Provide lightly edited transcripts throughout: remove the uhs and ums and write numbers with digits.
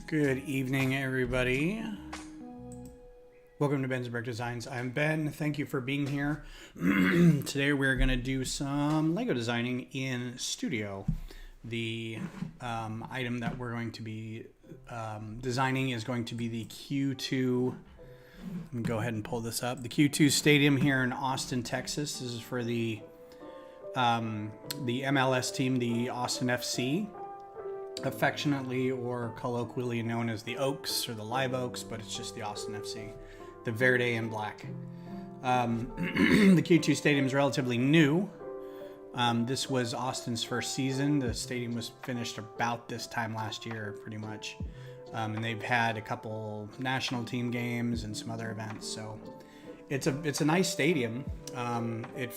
Good evening, everybody. Welcome to Ben's Brick Designs. I'm Ben. Thank you for being here. Today we're going to do some Lego designing in Studio. The item that we're going to be designing is going to be the Q2. Let me go ahead and pull this up. The Q2 Stadium here in Austin, Texas. This is for the MLS team, the Austin FC. Affectionately or colloquially known as the Oaks or the Live Oaks, but it's just the Austin FC, the Verde and Black. The Q2 Stadium is relatively new. This was Austin's first season. The stadium was finished about this time last year, pretty much. And they've had a couple national team games and some other events. So it's a nice stadium. It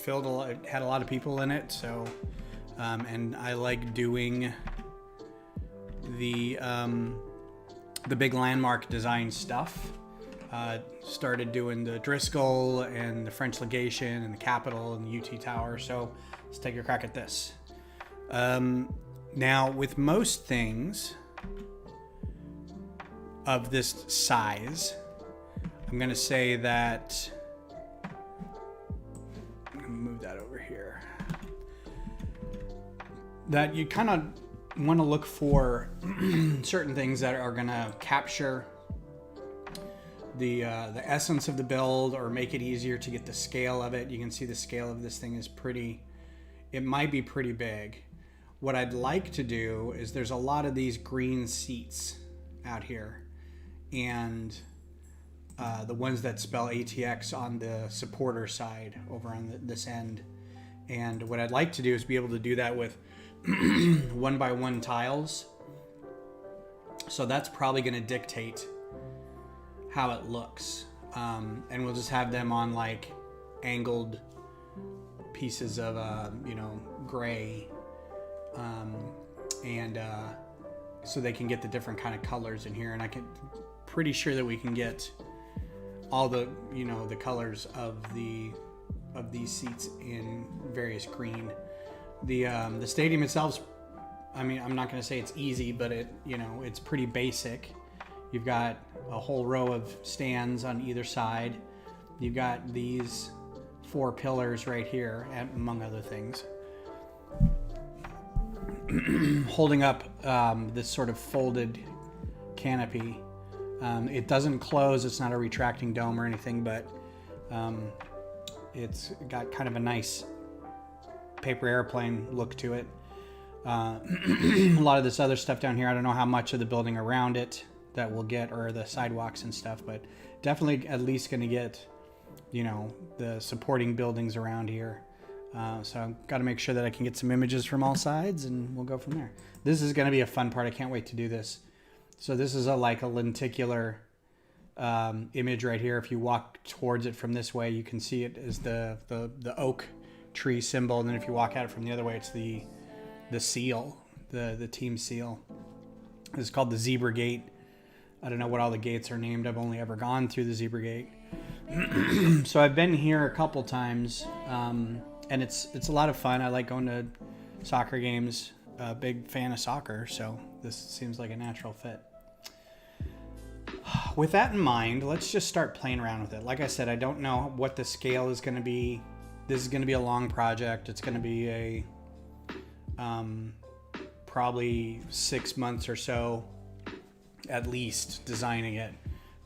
had a lot of people in it. So, and I like doing the big landmark design stuff. Started doing the Driscoll and the French Legation and the Capitol and the UT Tower. So let's take a crack at this. Now, with most things of this size, I'm going to say that I'm going to move that over here. That you kind of want to look for certain things that are going to capture the essence of the build or make it easier to get the scale of it. You can see the scale of this thing is it might be pretty big. What I'd like to do is there's a lot of these green seats out here, and the ones that spell ATX on the supporter side over on this end. And what I'd like to do is be able to do that with 1x1 tiles. So that's probably going to dictate how it looks. And we'll just have them on like angled pieces of, gray. So they can get the different kind of colors in here. And pretty sure that we can get all the colors of these seats in various green. The stadium itself, I'm not going to say it's easy, but it's pretty basic. You've got a whole row of stands on either side. You've got these 4 pillars right here, among other things, holding up this sort of folded canopy. It doesn't close. It's not a retracting dome or anything, but it's got kind of a nice paper airplane look to it. A lot of this other stuff down here, I don't know how much of the building around it that we'll get, or the sidewalks and stuff, but definitely at least going to get the supporting buildings around here. So I've got to make sure that I can get some images from all sides, and we'll go from there. This is going to be a fun part. I can't wait to do this. So this is a lenticular image right here. If you walk towards it from this way, you can see it as the oak tree symbol, and then if you walk at it from the other way, it's the seal, the team seal. It's called the Zebra Gate. I don't know what all the gates are named. I've only ever gone through the Zebra Gate. So I've been here a couple times, and it's a lot of fun. I like going to soccer games. A big fan of soccer, so this seems like a natural fit. With that in mind, let's just start playing around with it. Like I said, I don't know what the scale is going to be. This is going to be a long project. It's going to be a probably 6 months or so, at least, designing it.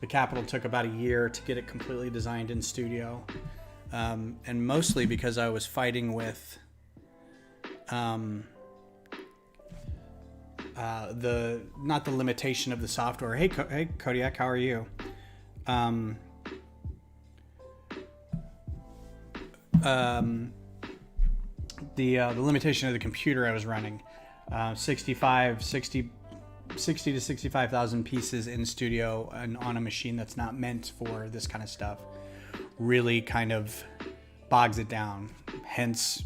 The Capitol took about a year to get it completely designed in studio, and mostly because I was fighting with not the limitation of the software. Hey Kodiak, how are you? The limitation of the computer I was running, 60 to 65,000 pieces in studio and on a machine that's not meant for this kind of stuff really kind of bogs it down. Hence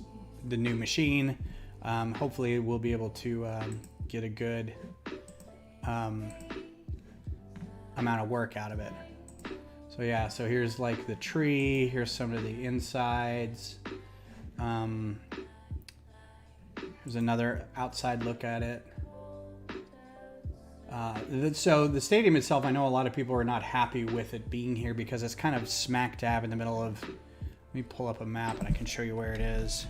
the new machine. Hopefully we'll be able to get a good amount of work out of it. So yeah, so here's like the tree, here's some of the insides. Here's another outside look at it. So the stadium itself, I know a lot of people are not happy with it being here because it's kind of smack dab in the middle of... Let me pull up a map and I can show you where it is.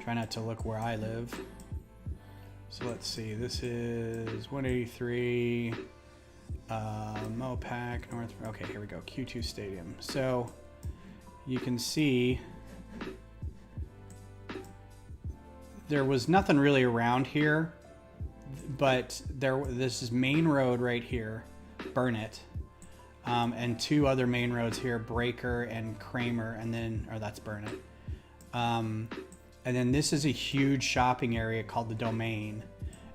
Try not to look where I live. So let's see. This is 183 Mopac North. Okay, here we go. Q2 Stadium. So you can see there was nothing really around here, but this is main road right here, Burnett, and two other main roads here, Breaker and Kramer, and then, or that's Burnett. And then this is a huge shopping area called the Domain.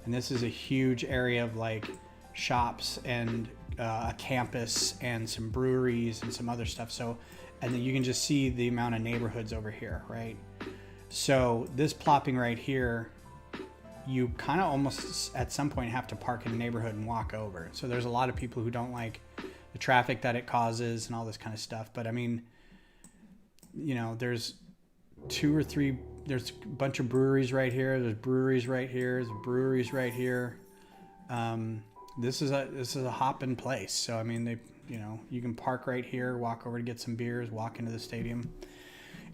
And this is a huge area of like shops and a campus and some breweries and some other stuff. So, and then you can just see the amount of neighborhoods over here, right? So this plopping right here, you kind of almost at some point have to park in a neighborhood and walk over. So there's a lot of people who don't like the traffic that it causes and all this kind of stuff. But I mean, you know, there's there's a bunch of breweries right here. There's breweries right here. There's breweries right here. This is a hopping place. So I mean, you can park right here, walk over to get some beers, walk into the stadium.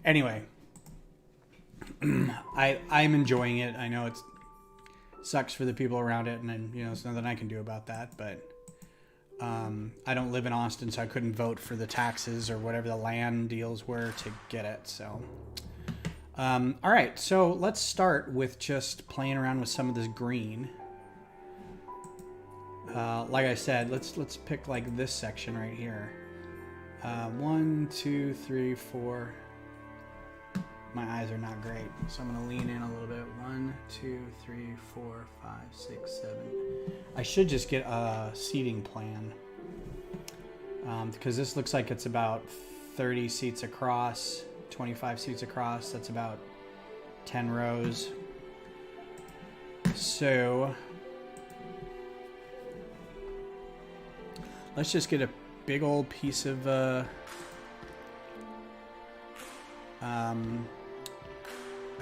Anyway, I'm enjoying it. I know it sucks for the people around it, and then, there's nothing I can do about that. But I don't live in Austin, so I couldn't vote for the taxes or whatever the land deals were to get it. So. All right, so let's start with just playing around with some of this green. Like I said, let's pick like this section right here. 1, 2, 3, 4. My eyes are not great, so I'm gonna lean in a little bit. 1, 2, 3, 4, 5, 6, 7. I should just get a seating plan because this looks like it's about 30 seats across. 25 seats across. That's about 10 rows. So let's just get a big old piece of a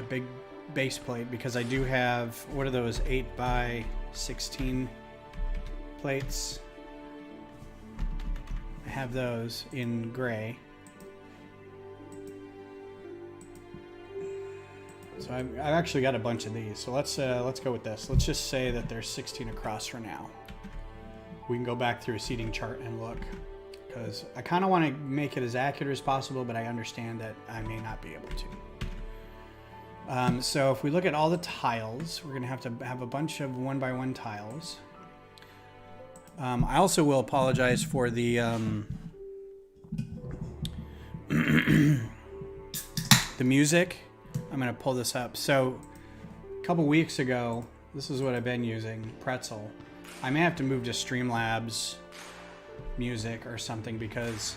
big base plate, because I do have, what are those, 8x16 plates? I have those in gray. So I've actually got a bunch of these. So let's go with this. Let's just say that there's 16 across for now. We can go back through a seating chart and look, because I kind of want to make it as accurate as possible, but I understand that I may not be able to. So if we look at all the tiles, we're going to have a bunch of 1x1 tiles. I also will apologize for the the music. I'm going to pull this up. So a couple weeks ago, this is what I've been using, Pretzel. I may have to move to Streamlabs music or something, because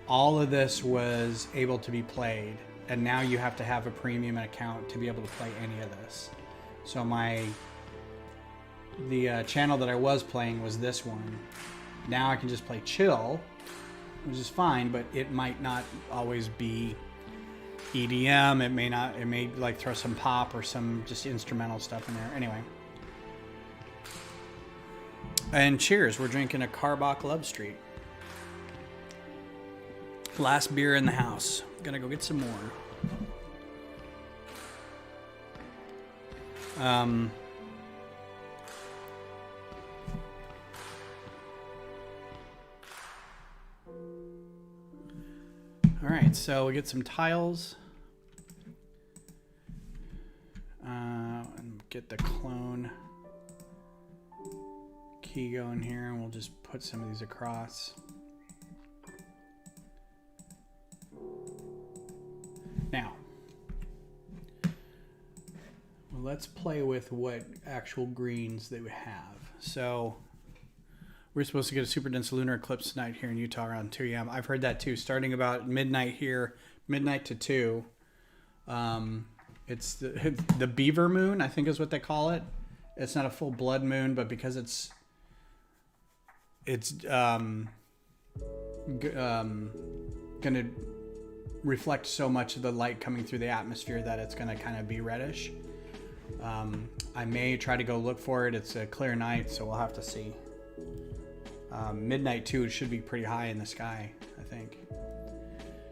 all of this was able to be played, and now you have to have a premium account to be able to play any of this. So the channel that I was playing was this one. Now I can just play chill, which is fine, but it might not always be EDM. It may like throw some pop or some just instrumental stuff in there. Anyway. And cheers, we're drinking a Karbach Love Street. Last beer in the house. Gonna go get some more. All right, so we get some tiles. And get the clone key going here, and we'll just put some of these across. Now, let's play with what actual greens they would have. So we're supposed to get a super dense lunar eclipse tonight here in Utah around 2 a.m. I've heard that too, starting about midnight here, midnight to 2. It's the beaver moon, I think is what they call it. It's not a full blood moon, but because it's going to reflect so much of the light coming through the atmosphere that it's going to kind of be reddish. I may try to go look for it. It's a clear night, so we'll have to see. Midnight too, it should be pretty high in the sky, I think.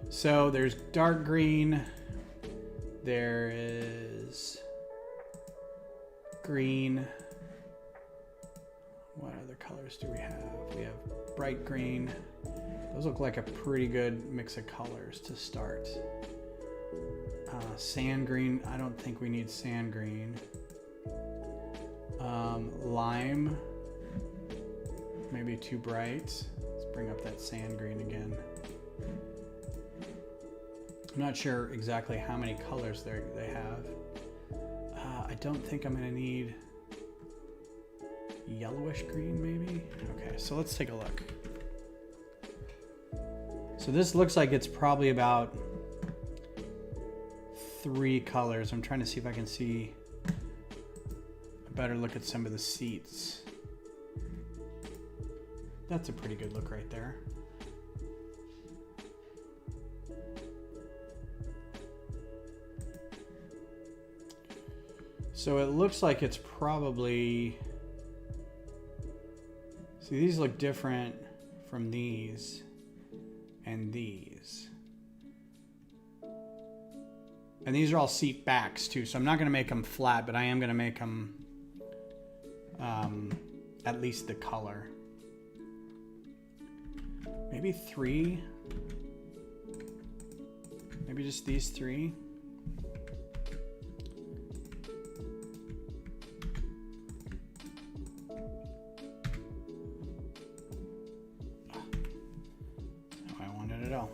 So there's dark green. There is green. What other colors do we have? We have bright green. Those look like a pretty good mix of colors to start. Sand green, I don't think we need sand green. Lime, maybe too bright. Let's bring up that sand green again. I'm not sure exactly how many colors they have. I don't think I'm gonna need yellowish green maybe. Okay, so let's take a look. So this looks like it's probably about 3 colors. I'm trying to see if I can see a better look at some of the seats. That's a pretty good look right there. So it looks like it's probably, see, these look different from these and these. And these are all seat backs too, so I'm not gonna make them flat, but I am gonna make them at least the color. Maybe 3. Maybe just these 3. I wanted it all.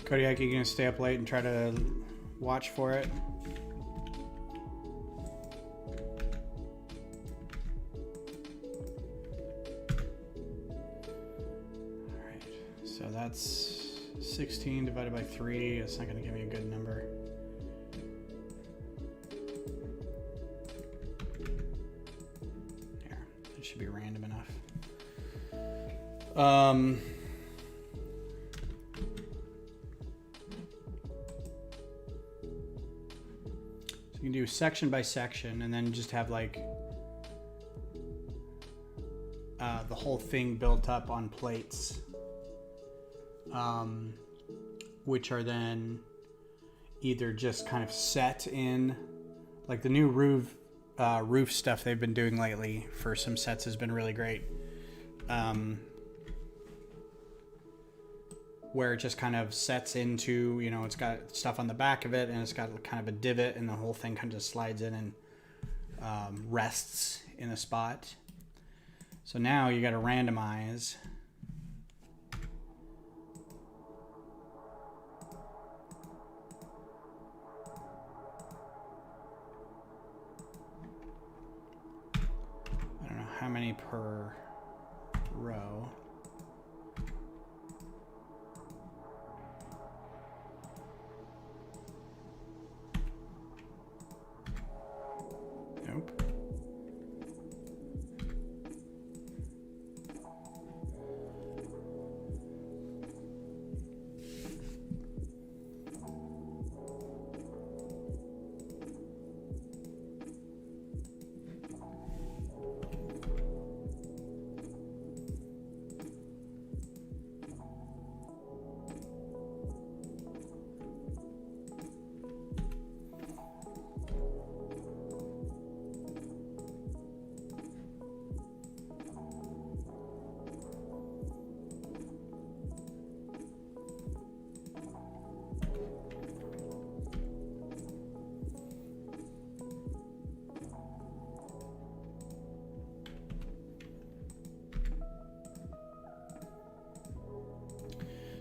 Kodiak, you gonna stay up late and try to watch for it? All right, so that's 16 divided by 3. It's not gonna give me a good number. Here, it should be random enough. You can do section by section and then just have like the whole thing built up on plates, which are then either just kind of set in, like the new roof stuff they've been doing lately for some sets has been really great. Where it just kind of sets into, you know, it's got stuff on the back of it and it's got kind of a divot and the whole thing kind of just slides in and rests in a spot. So now you got to randomize. I don't know how many per row. Nope.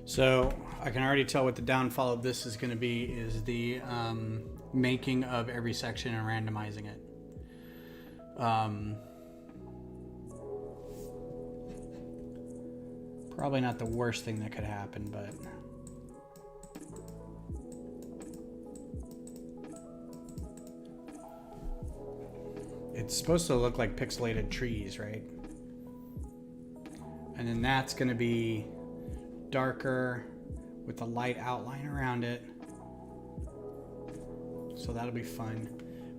So I can already tell what the downfall of this is going to be is the making of every section and randomizing it. Probably not the worst thing that could happen, but it's supposed to look like pixelated trees, right? And then that's going to be darker with a light outline around it. So that'll be fun.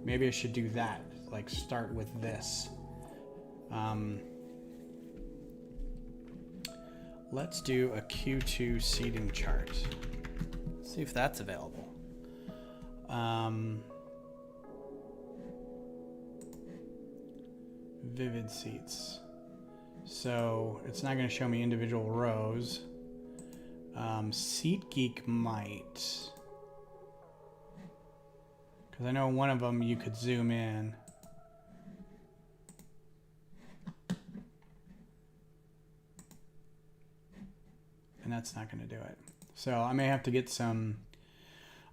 Maybe I should do that, like start with this. Let's do a Q2 seating chart. See if that's available. Vivid seats. So it's not going to show me individual rows. SeatGeek might. Because I know one of them you could zoom in. And that's not going to do it. So I may have to get some...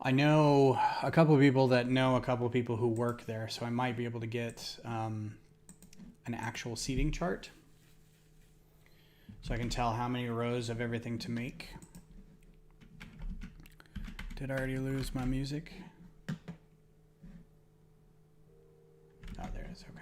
I know a couple of people that know a couple of people who work there, so I might be able to get an actual seating chart. So I can tell how many rows of everything to make. Did I already lose my music? Oh, there it is. Okay.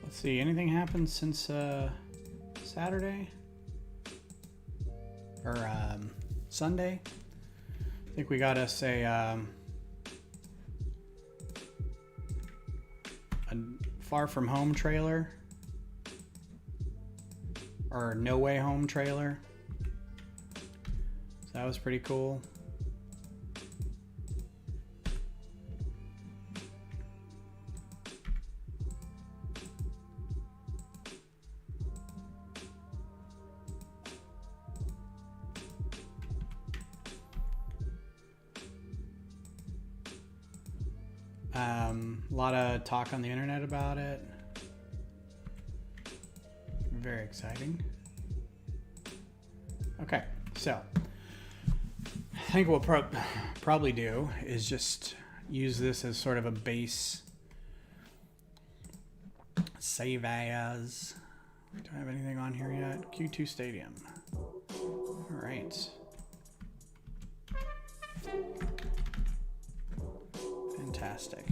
Let's see, anything happened since Saturday? Or Sunday? I think we got us a Far From Home trailer. Or No Way Home trailer. So that was pretty cool. A lot of talk on the internet about it. Very exciting. Okay, so I think what we'll probably do is just use this as sort of a base. Save as. Do I have anything on here yet? Q2 Stadium. All right. Fantastic.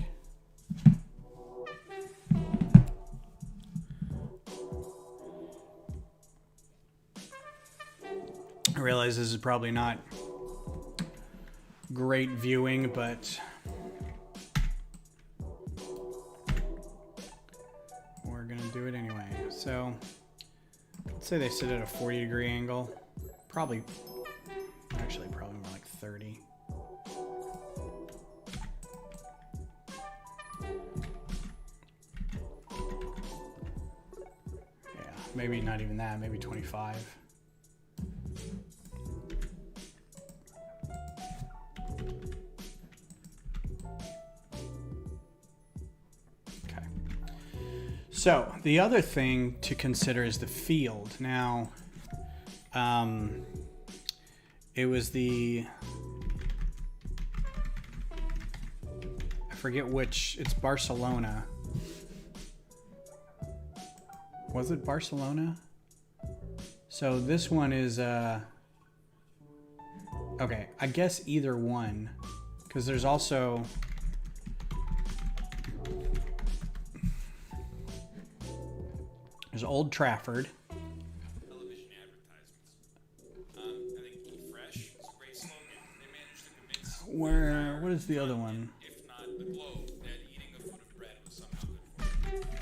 I realize this is probably not great viewing, but we're gonna do it anyway. So let's say they sit at a 40-degree angle. Probably more like 30. Yeah, maybe not even that, maybe 25. So the other thing to consider is the field. Now, it was I forget which, it's Barcelona. Was it Barcelona? So this one is, okay, I guess either one, because there's also, there's Old Trafford. Television advertisements. I think Eat Fresh is a great slogan. They managed to convince What is the other one? if not the globe, that eating a foot of bread was somehow good for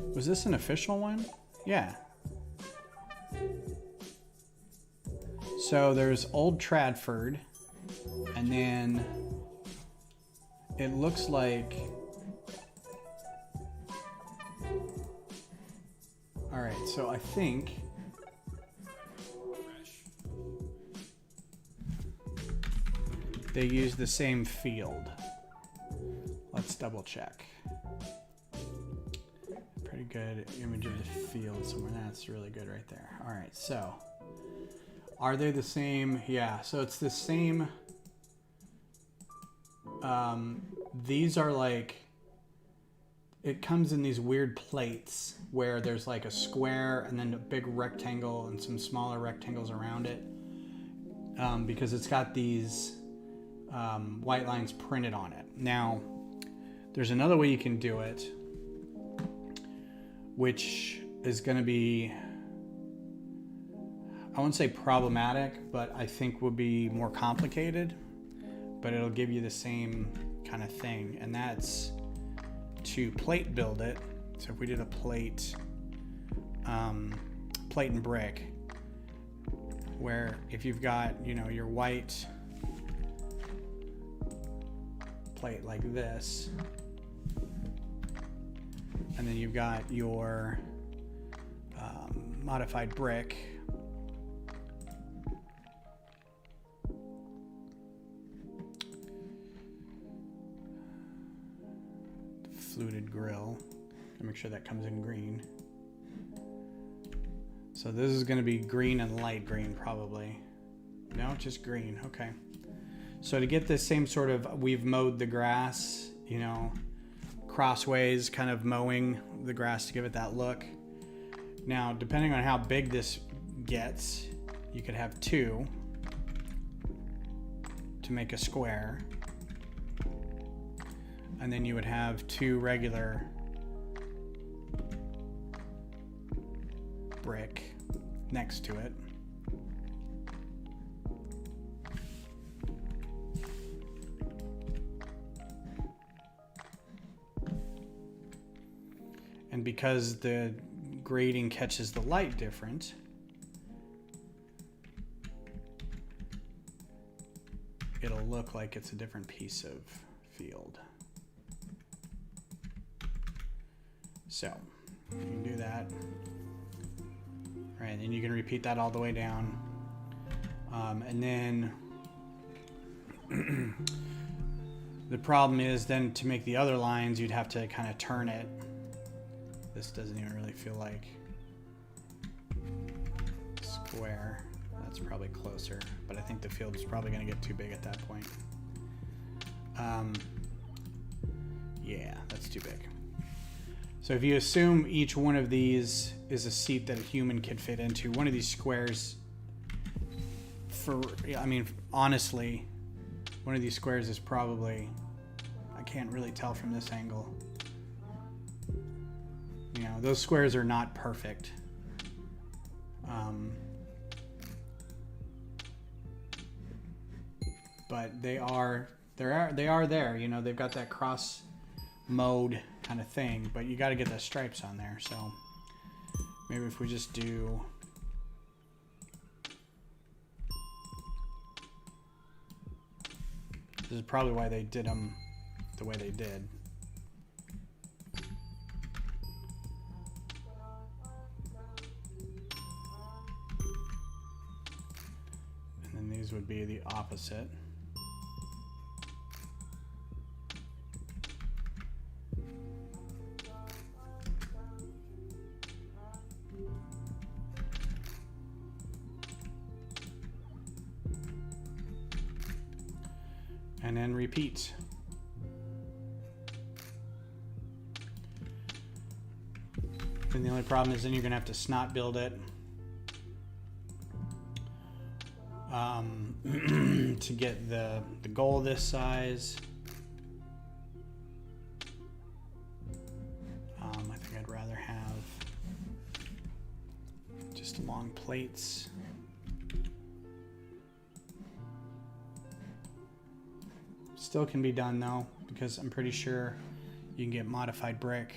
you. Was this an official one? Yeah. So there's Old Trafford, and then it looks like, all right, right, so I think Fresh. they use the same field. Let's double check. Pretty good image of the field somewhere. That's really good right there. All right, so are they the same? Yeah, so it's the same. These are like, it comes in these weird plates where there's like a square and then a big rectangle and some smaller rectangles around it, because it's got these white lines printed on it. Now, there's another way you can do it, which is going to be, I wouldn't say problematic, but I think will be more complicated, but it'll give you the same kind of thing, and that's to plate build it. So if we did a plate and brick, where if you've got, you know, your white plate like this, and then you've got your modified brick, fluted grill, and make sure that comes in green. So this is going to be green and light green probably. No, just green. Okay. So to get this same sort of, we've mowed the grass, you know, crossways, kind of mowing the grass to give it that look. Now, depending on how big this gets, you could have two to make a square. And then you would have two regular brick next to it. And because the grading catches the light different, it'll look like it's a different piece of field. So you can do that. Right, and then you can repeat that all the way down. And then the problem is then to make the other lines, you'd have to kind of turn it. This doesn't even really feel like square. That's probably closer, but I think the field is probably going to get too big at that point. Yeah, that's too big. So if you assume each one of these is a seat that a human could fit into, one of these squares, I mean, honestly, one of these squares is probably, I can't really tell from this angle. You know, those squares are not perfect. But they are there. You know, they've got that cross mode kind of thing, but you got to get the stripes on there. So maybe if we just do, this is probably why they did them the way they did. And then these would be the opposite. And then repeat. And the only problem is then you're going to have to snot build it to get the goal this size. I think I'd rather have just long plates. Still can be done though, because I'm pretty sure you can get modified brick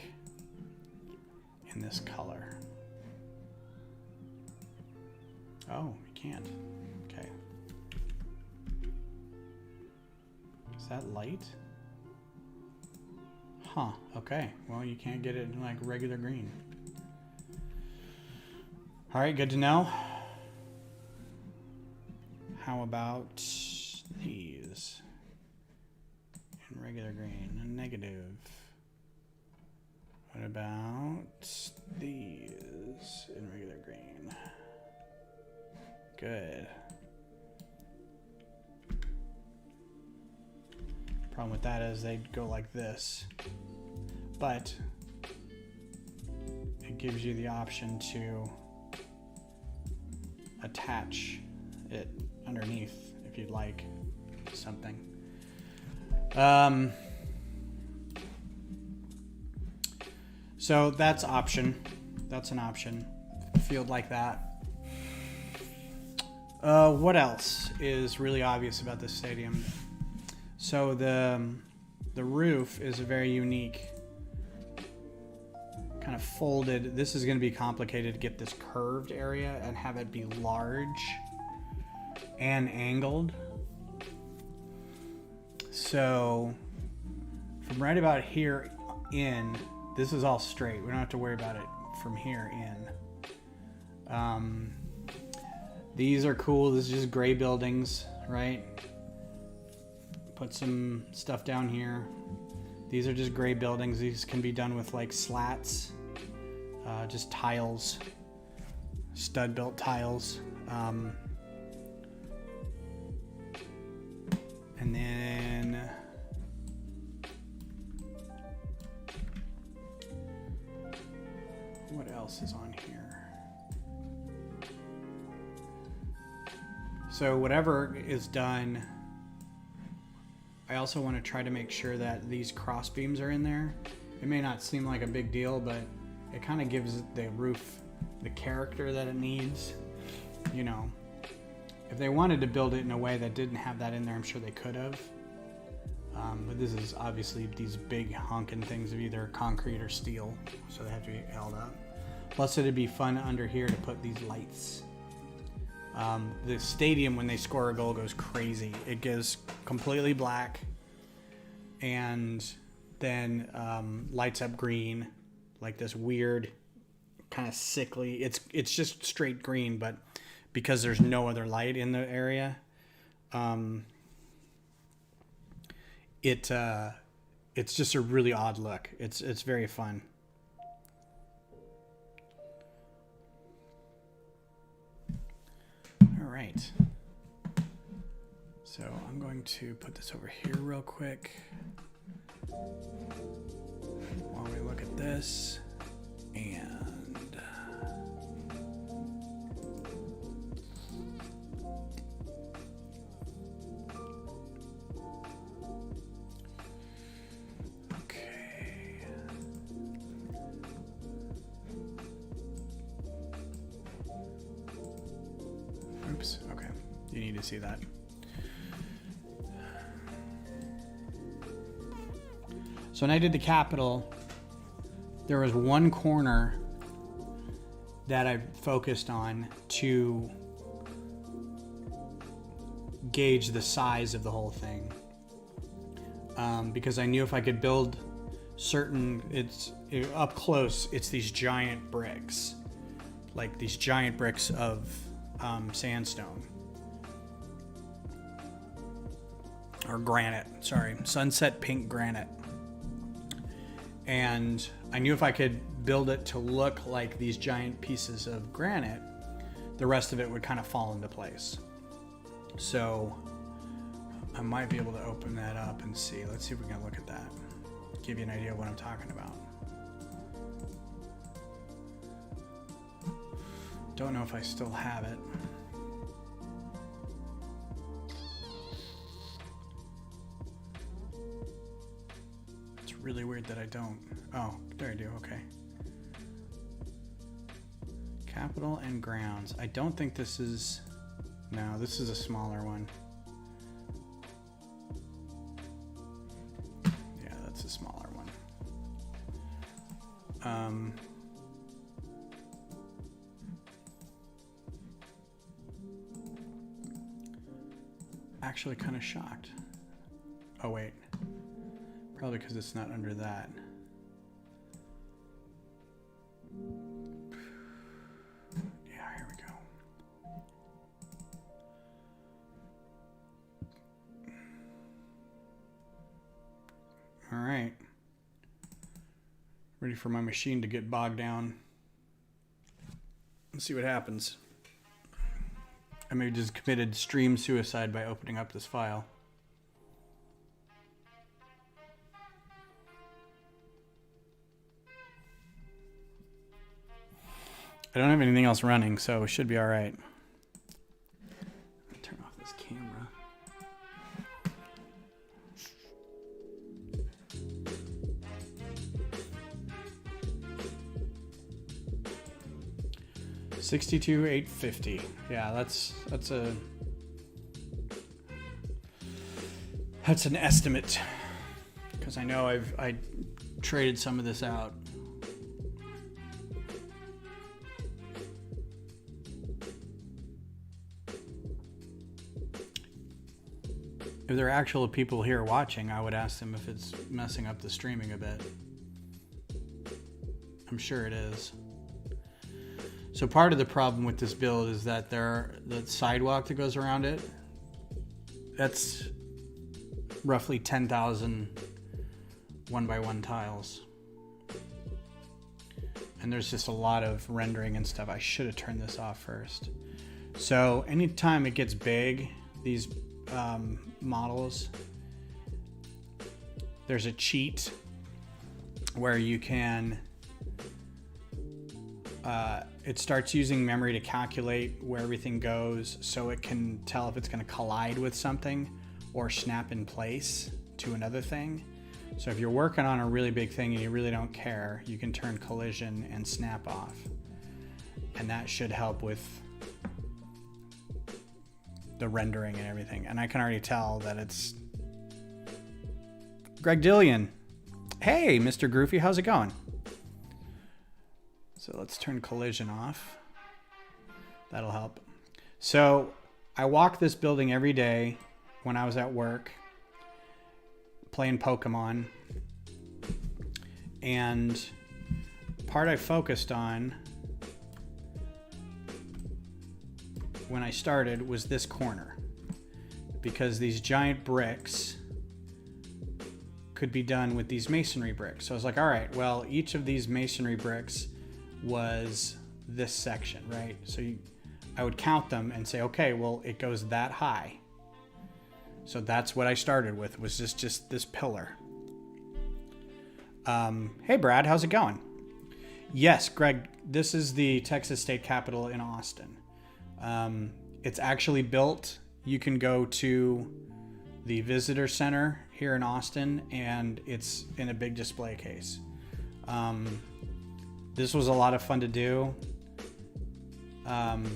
in this color. Oh, you can't. Okay. Is that light? Huh, okay. Well, you can't get it in like regular green. All right, good to know. How about these? In regular green, a negative. What about these in regular green? Good. Problem with that is they'd go like this, but it gives you the option to attach it underneath if you'd like something. So that's option. That's an option. Field like that. What else is really obvious about this stadium? So the roof is a very unique kind of folded. This is going to be complicated to get this curved area and have it be large and angled. So from right about here in, this is all straight. We don't have to worry about it from here in. These are cool. This is just gray buildings, right? Put some stuff down here. These are just gray buildings. These can be done with like slats, just tiles, stud built tiles. And then what else is on here? So whatever is done, I also want to try to make sure that these cross beams are in there. It may not seem like a big deal, but it kind of gives the roof the character that it needs. You know, if they wanted to build it in a way that didn't have that in there, I'm sure they could have. But this is obviously these big honking things of either concrete or steel, so they have to be held up. Plus it'd be fun under here to put these lights. The stadium, when they score a goal, goes crazy. It goes completely black and then lights up green, like this weird kind of sickly. It's just straight green, but because there's no other light in the area, it's just a really odd look. It's very fun. All right. So I'm going to put this over here real quick while we look at this. And okay. Oops, okay. You need to see that. So when I did the Capitol, there was one corner that I focused on to gauge the size of the whole thing. Because I knew if I could build up close, it's these giant bricks. Like these giant bricks of sandstone. Or granite, sorry. Sunset pink granite. And I knew if I could build it to look like these giant pieces of granite, the rest of it would kind of fall into place. So I might be able to open that up and see. Let's see if we can look at that. Give you an idea of what I'm talking about. Don't know if I still have it. Really weird that I don't. Oh, there I do. Okay. Capitol and grounds. I don't think this is. No, this is a smaller one. Yeah, that's a smaller one. Actually, kind of shocked. Oh wait. Probably because it's not under that. Yeah, Ready for my machine to get bogged down. Let's see what happens. I may have just committed stream suicide by opening up this file. I don't have anything else running, so it should be all right. Turn off this camera. $62,850. Yeah, that's an estimate, because I know I traded some of this out. If there are actual people here watching, I would ask them if it's messing up the streaming a bit. I'm sure it is. So part of the problem with this build is that the sidewalk that goes around it, that's roughly 10,000 1x1 tiles. And there's just a lot of rendering and stuff. I should have turned this off first. So anytime it gets big, these models, there's a cheat where you can it starts using memory to calculate where everything goes, so it can tell if it's going to collide with something or snap in place to another thing. So if you're working on a really big thing and you really don't care, you can turn collision and snap off, and that should help with the rendering and everything. And I can already tell that it's Greg Dillian. Hey, Mr. Groofy, how's it going? So let's turn collision off. That'll help. So I walk this building every day when I was at work playing Pokemon. And part I focused on when I started was this corner, because these giant bricks could be done with these masonry bricks. So I was like, all right, well, each of these masonry bricks was this section, right? So I would count them and say, okay, well, it goes that high. So that's what I started with, was just this pillar. Hey, Brad, how's it going? Yes, Greg, this is the Texas State Capitol in Austin. It's actually built. You can go to the visitor center here in Austin, and it's in a big display case. This was a lot of fun to do. I'm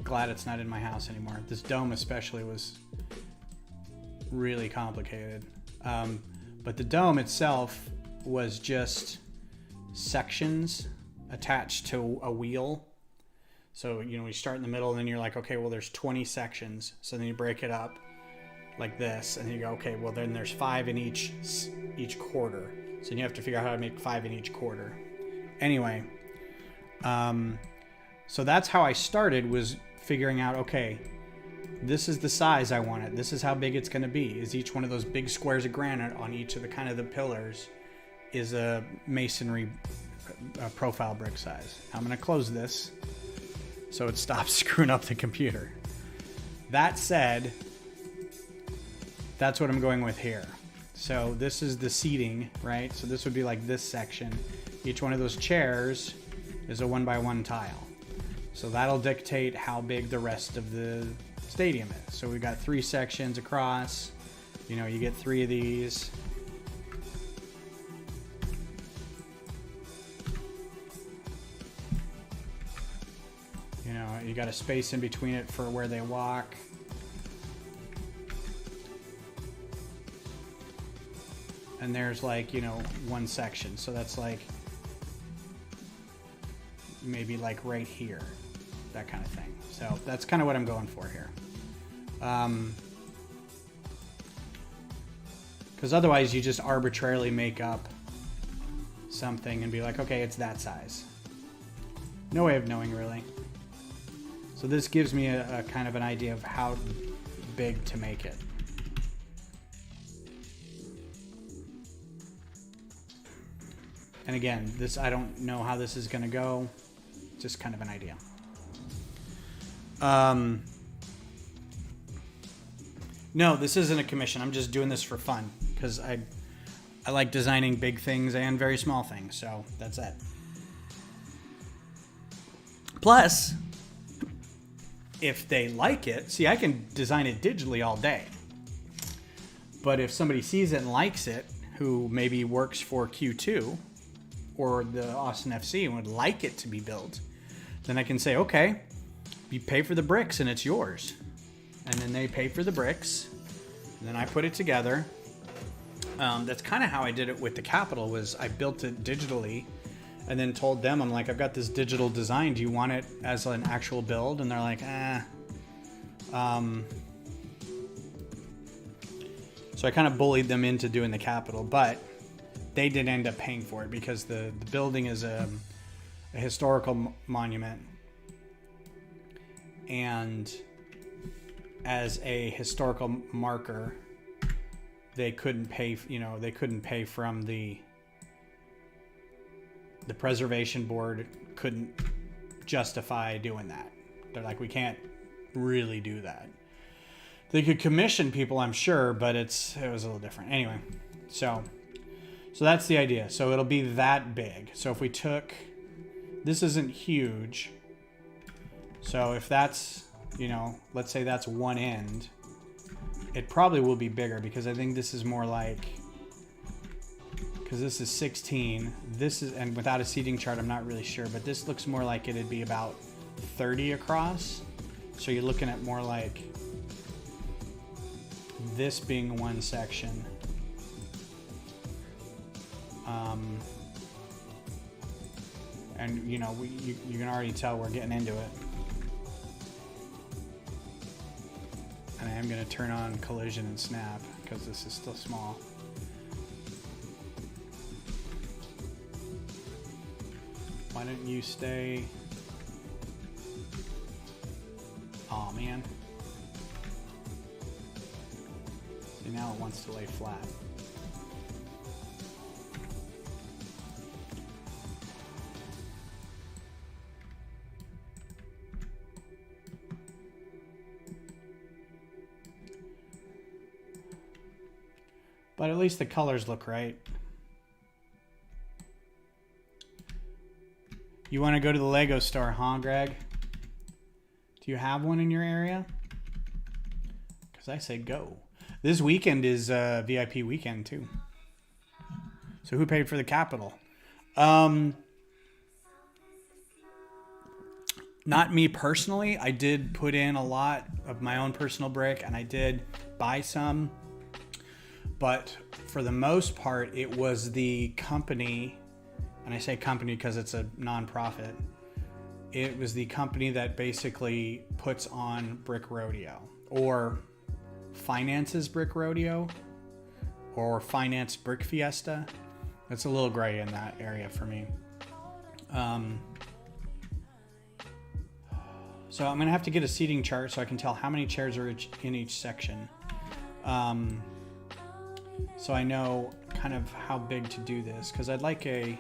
glad it's not in my house anymore. This dome especially was really complicated. But the dome itself was just sections attached to a wheel. So, you start in the middle, and then you're like, okay, well, there's 20 sections. So then you break it up like this, and then you go, okay, well, then there's 5 in each quarter. So then you have to figure out how to make 5 in each quarter. Anyway, so that's how I started, was figuring out, okay, this is the size I want it. This is how big it's going to be. Is each one of those big squares of granite on each of the kind of the pillars is a masonry profile brick size. I'm going to close this so it stops screwing up the computer. That said, that's what I'm going with here. So this is the seating, right? So this would be like this section. Each one of those chairs is a 1x1 tile. So that'll dictate how big the rest of the stadium is. So we've got 3 sections across. You get 3 of these. You got a space in between it for where they walk. And there's like, one section. So that's like maybe like right here, that kind of thing. So that's kind of what I'm going for here. Because otherwise you just arbitrarily make up something and be like, okay, it's that size. No way of knowing, really. So this gives me a kind of an idea of how big to make it. And again, this, I don't know how this is going to go. Just kind of an idea. No, this isn't a commission. I'm just doing this for fun because I like designing big things and very small things. So that's it. Plus, if they like it, see, I can design it digitally all day. But if somebody sees it and likes it, who maybe works for Q2 or the Austin FC and would like it to be built, then I can say, okay, you pay for the bricks and it's yours. And then they pay for the bricks, and then I put it together. That's kind of how I did it with the Capitol, was I built it digitally and then told them, I'm like, I've got this digital design. Do you want it as an actual build? And they're like, So I kind of bullied them into doing the Capitol, but they did end up paying for it because the building is a historical monument. And as a historical marker, they couldn't pay, they couldn't pay from the preservation board couldn't justify doing that. They're like, we can't really do that. They could commission people, I'm sure, but it was a little different. Anyway, so that's the idea. So it'll be that big. So if we took, this isn't huge. So if that's, let's say that's one end, it probably will be bigger because I think this is more like, because this is 16. This is, and without a seating chart, I'm not really sure, but this looks more like it'd be about 30 across. So you're looking at more like this being one section. And you can already tell we're getting into it. And I am going to turn on collision and snap because this is still small. Why don't you stay? Oh man. See, now it wants to lay flat. But at least the colors look right. You want to go to the Lego store, huh, Greg? Do you have one in your area? Because I say go. This weekend is VIP weekend too. So who paid for the Capitol? Not me personally. I did put in a lot of my own personal brick and I did buy some. But for the most part, it was the company, and I say company because it's a nonprofit. It was the company that basically puts on Brick Rodeo or finances Brick Rodeo or finance Brick Fiesta. It's a little gray in that area for me. So I'm going to have to get a seating chart so I can tell how many chairs are in each section. So I know kind of how big to do this, because I'd like because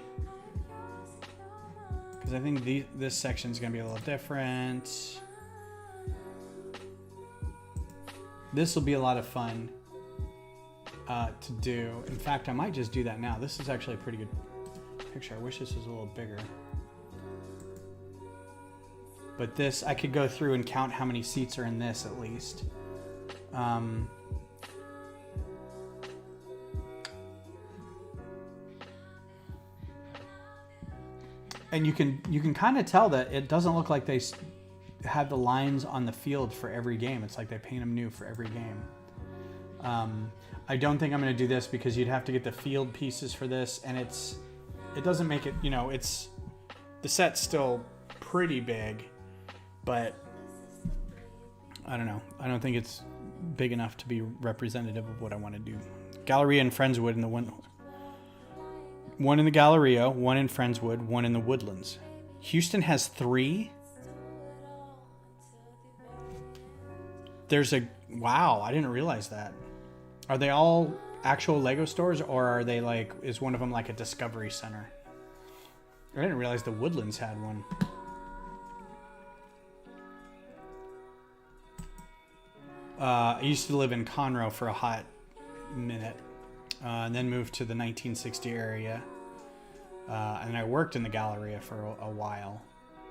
I think this section is going to be a little different. This will be a lot of fun to do. In fact, I might just do that now. This is actually a pretty good picture. I wish this was a little bigger. But this, I could go through and count how many seats are in this at least. And you can kind of tell that it doesn't look like they have the lines on the field for every game. It's like they paint them new for every game. I don't think I'm going to do this because you'd have to get the field pieces for this, and it doesn't make it, it's, the set's still pretty big, but I don't know. I don't think it's big enough to be representative of what I want to do. Galleria and Friendswood in the one in the Galleria, one in Friendswood, one in the Woodlands. Houston has 3. Wow, I didn't realize that. Are they all actual Lego stores, or are they is one of them like a Discovery Center? I didn't realize the Woodlands had one. I used to live in Conroe for a hot minute, and then moved to the 1960 area. And I worked in the Galleria for a while.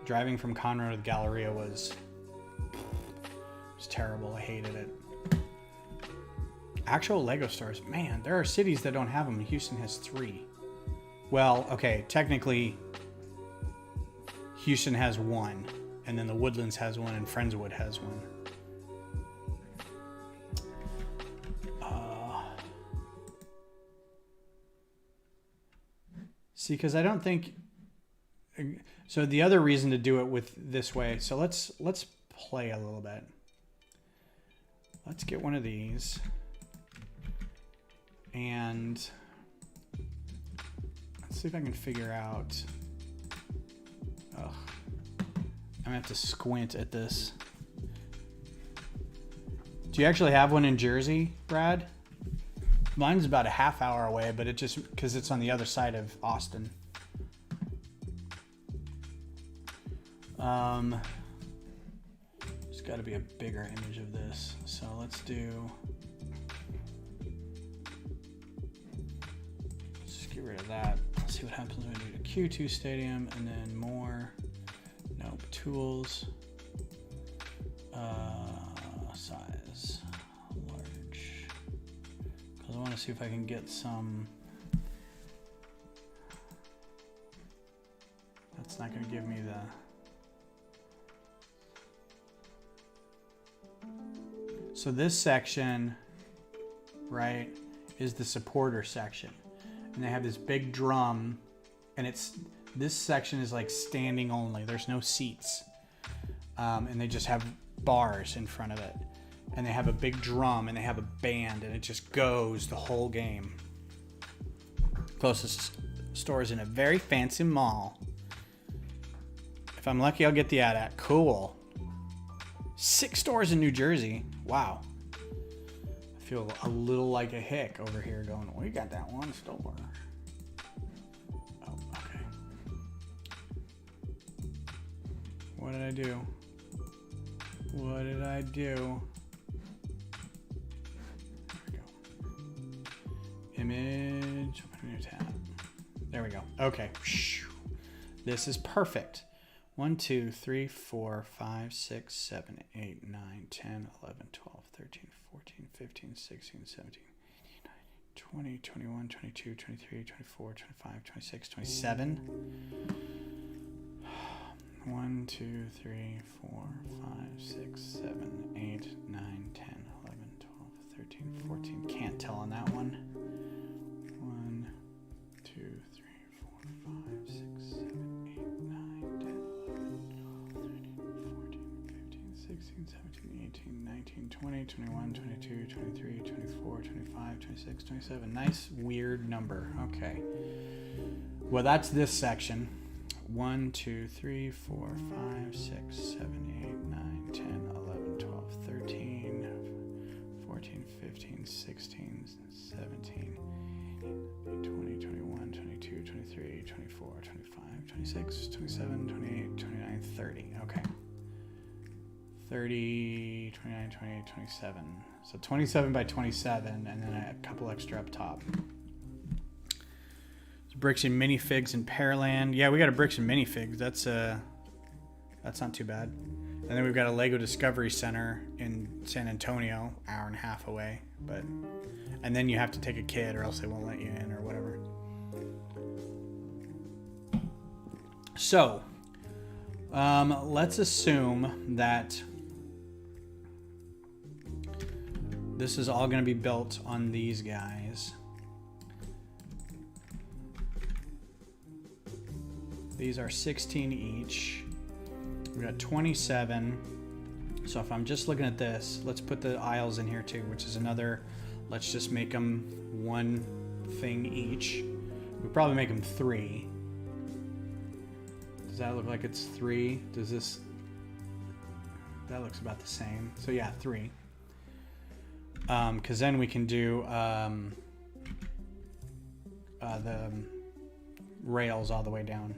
Driving from Conroe to the Galleria was terrible. I hated it. Actual Lego stores, man, there are cities that don't have them. Houston has 3. Well, okay, technically, Houston has 1, and then the Woodlands has 1, and Friendswood has 1. See, because I don't think... So the other reason to do it with this way... So let's play a little bit. Let's get one of these. And... let's see if I can figure out... Ugh. I'm going to have to squint at this. Do you actually have one in Jersey, Brad? Mine's about a half hour away, but it just because it's on the other side of Austin. There's got to be a bigger image of this. So let's just get rid of that. Let's see what happens when we do the Q2 Stadium and then more. Nope. Tools. Size. Large. Because I want to see if I can get some... That's not going to give me the... So this section, right, is the supporter section. And they have this big drum, and this section is like standing only. There's no seats. And they just have bars in front of it. And they have a big drum, and they have a band, and it just goes the whole game. Closest store is in a very fancy mall. If I'm lucky, I'll get the ad at. Cool. 6 stores in New Jersey. Wow. I feel a little like a hick over here going, we got that one store. Oh, okay. What did I do? What did I do? There we go. Image, open a new tab. There we go. Okay. This is perfect. 1, 2, 3, 4, 5, 6, 7, 8, 9, 10, 11, 12, 13, 14, 15, 16, 17, 18, 19, 20, 21, 22, 23, 24, 25, 26, 27. 1, 2, 3, 4, 5, 6, 7, 8, 9, 10, 11, 12, 13, 14. Can't tell on that one. 1, 2, 3, 4, 5, 6, 7, 8, 9, 10, 16, 17, 18, 19, 20, 21, 22, 23, 24, 25, 26, 27. Nice, weird number. Okay. Well, that's this section. 1, 2, 3, 4, 5, 6, 7, 8, 9, 10, 11, 12, 13, 14, 15, 16, 17, 18, 20, 21, 22, 23, 24, 25, 26, 27, 28, 29, 30. Okay. 30, 29, 28, 27. So 27 by 27, and then a couple extra up top. Bricks and minifigs in Pearland. Yeah, we got a bricks and minifigs. That's not too bad. And then we've got a Lego Discovery Center in San Antonio, hour and a half away. And then you have to take a kid, or else they won't let you in, or whatever. So, let's assume that this is all going to be built on these guys. These are 16 each. We got 27. So if I'm just looking at this, let's put the aisles in here too, which is another, let's just make them one thing each. We probably make them 3. Does that look like it's 3? Does this, that looks about the same. So yeah, 3. Cause then we can do, the rails all the way down.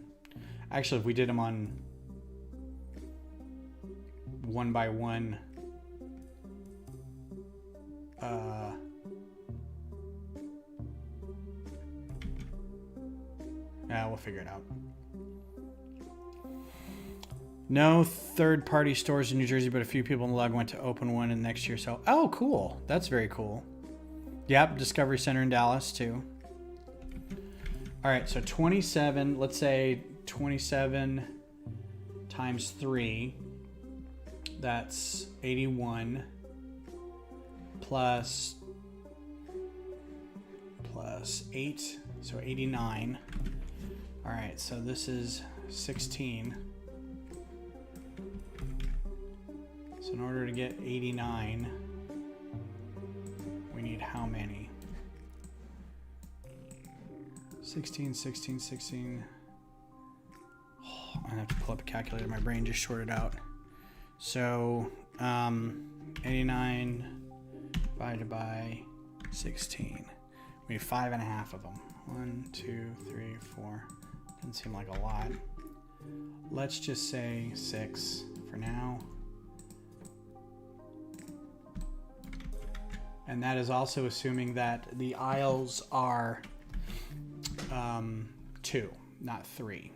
Actually, if we did them on one by one, yeah, we'll figure it out. No third-party stores in New Jersey, but a few people in the log went to open one in next year. So, oh, cool. That's very cool. Yep, Discovery Center in Dallas, too. All right, so 27, let's say 27 times 3. That's 81 plus 8, so 89. All right, so this is 16. So in order to get 89, we need how many? 16, 16, 16. Oh, I'm gonna have to pull up a calculator. My brain just shorted out. So 89 divided by 16. We need 5.5 of them. 1, 2, 3, 4. Doesn't seem like a lot. Let's just say 6 for now. And that is also assuming that the aisles are 2, not 3.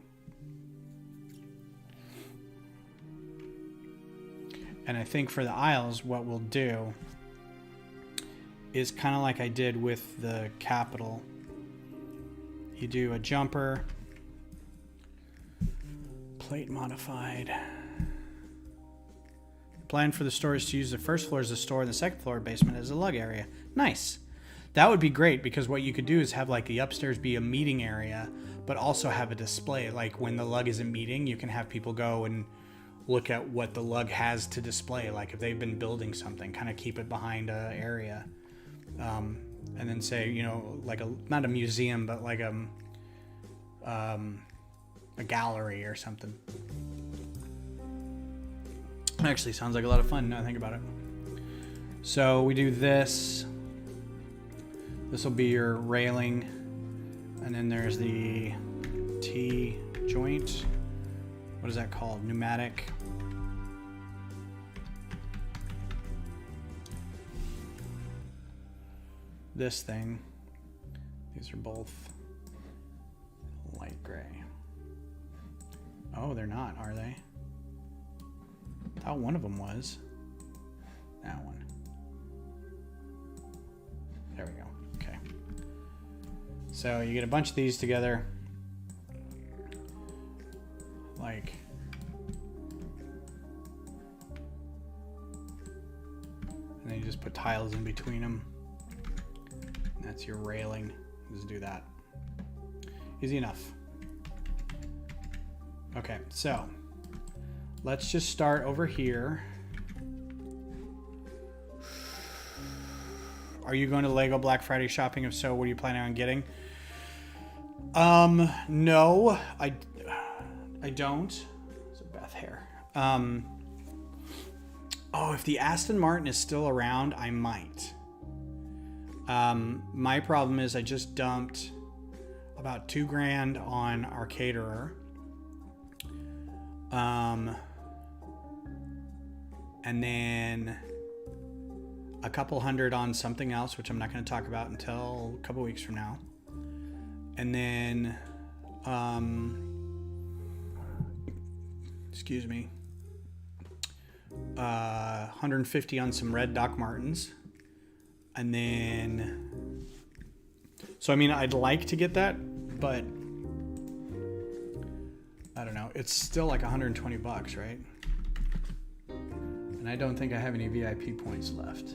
And I think for the aisles, what we'll do is kind of like I did with the Capitol. You do a jumper, plate modified. Plan for the store is to use the first floor as a store and the second floor basement as a lug area. Nice. That would be great because what you could do is have like the upstairs be a meeting area, but also have a display. Like when the lug isn't meeting, you can have people go and look at what the lug has to display. Like if they've been building something, kind of keep it behind an area. And then say, you know, like not a museum, but like a gallery or something. Actually sounds like a lot of fun now I think about it. So we do this. This will be your railing. And then there's the T joint. What is that called? Pneumatic. This thing. These are both light gray. Oh, they're not, are they? I thought one of them was. That one. There we go. Okay. So you get a bunch of these together. Like. And then you just put tiles in between them. And that's your railing. Just do that. Easy enough. Okay, so let's just start over here. Are you going to Lego Black Friday shopping? If so, what are you planning on getting? No, I don't. It's a Beth hair. Oh, if the Aston Martin is still around, I might. My problem is I just dumped about $2,000 on our caterer. And then a couple hundred on something else, which I'm not going to talk about until a couple weeks from now. And then, excuse me, 150 on some red Doc Martens. And then, so I mean, I'd like to get that, but I don't know. It's still like $120, right? And I don't think I have any VIP points left.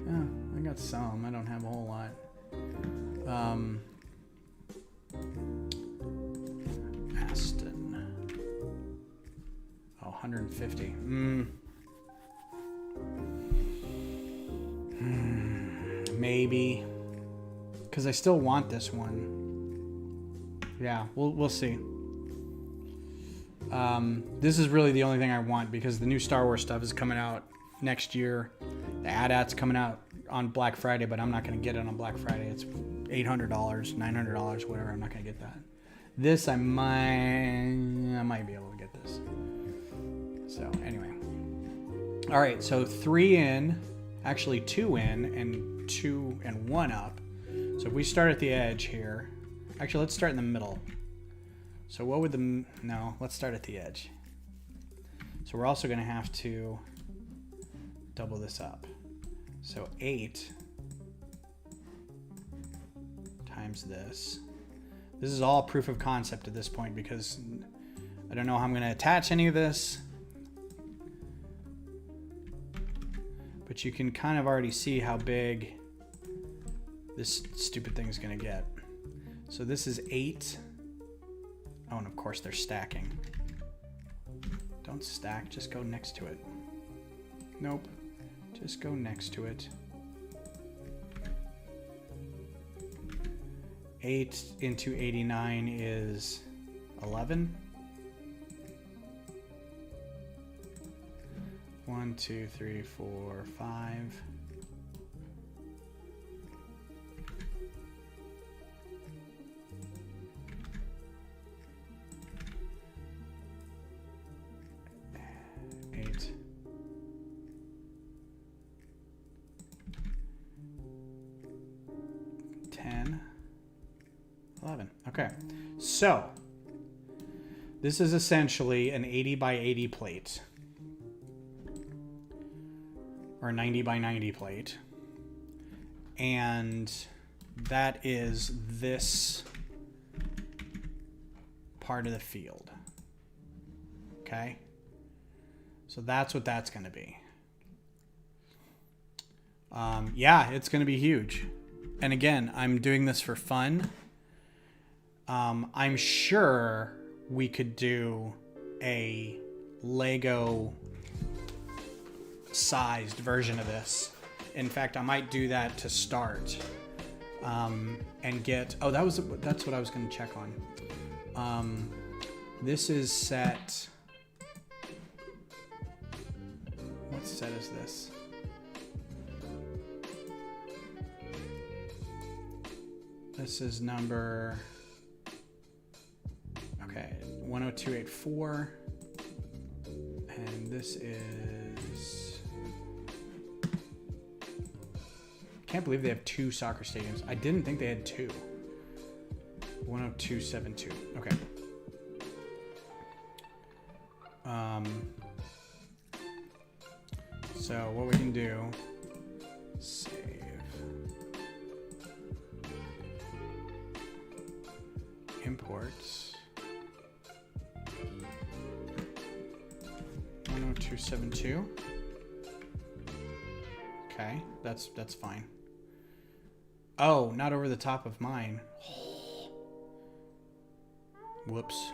Yeah, I got some. I don't have a whole lot. Aston. Oh, 150. Maybe. Because I still want this one. Yeah, we'll see. This is really the only thing I want because the new Star Wars stuff is coming out next year. The AT-AT's coming out on Black Friday, but I'm not going to get it on Black Friday. It's $800, $900, whatever. I'm not going to get that. This I might be able to get this. So anyway, all right. So 3 in, actually 2 in, and 2 and 1 up. So if we start at the edge here, actually let's start in the middle. So what would let's start at the edge. So we're also going to have to double this up. So 8 times this. This is all proof of concept at this point because I don't know how I'm going to attach any of this. But you can kind of already see how big this stupid thing is going to get. So this is 8. Oh, and of course they're stacking. Don't stack, just go next to it. Nope, just go next to it. 8 into 89 is 11. 1, 2, 3, 4, 5. Eight. 10. 11. Okay, so this is essentially an 80 by 80 plate, or 90 by 90 plate, and that is this part of the field. Okay, so that's what that's going to be. Yeah, it's going to be huge. And again, I'm doing this for fun. I'm sure we could do a Lego sized version of this. In fact, I might do that to start, and get, that's what I was going to check on. This is set, what set is this? This is number, okay, 10284, and this is, can't believe they have 2 soccer stadiums. I didn't think they had 2. 10272, okay. So what we can do, save. Imports 10272. Okay, that's fine. Oh, not over the top of mine. Whoops.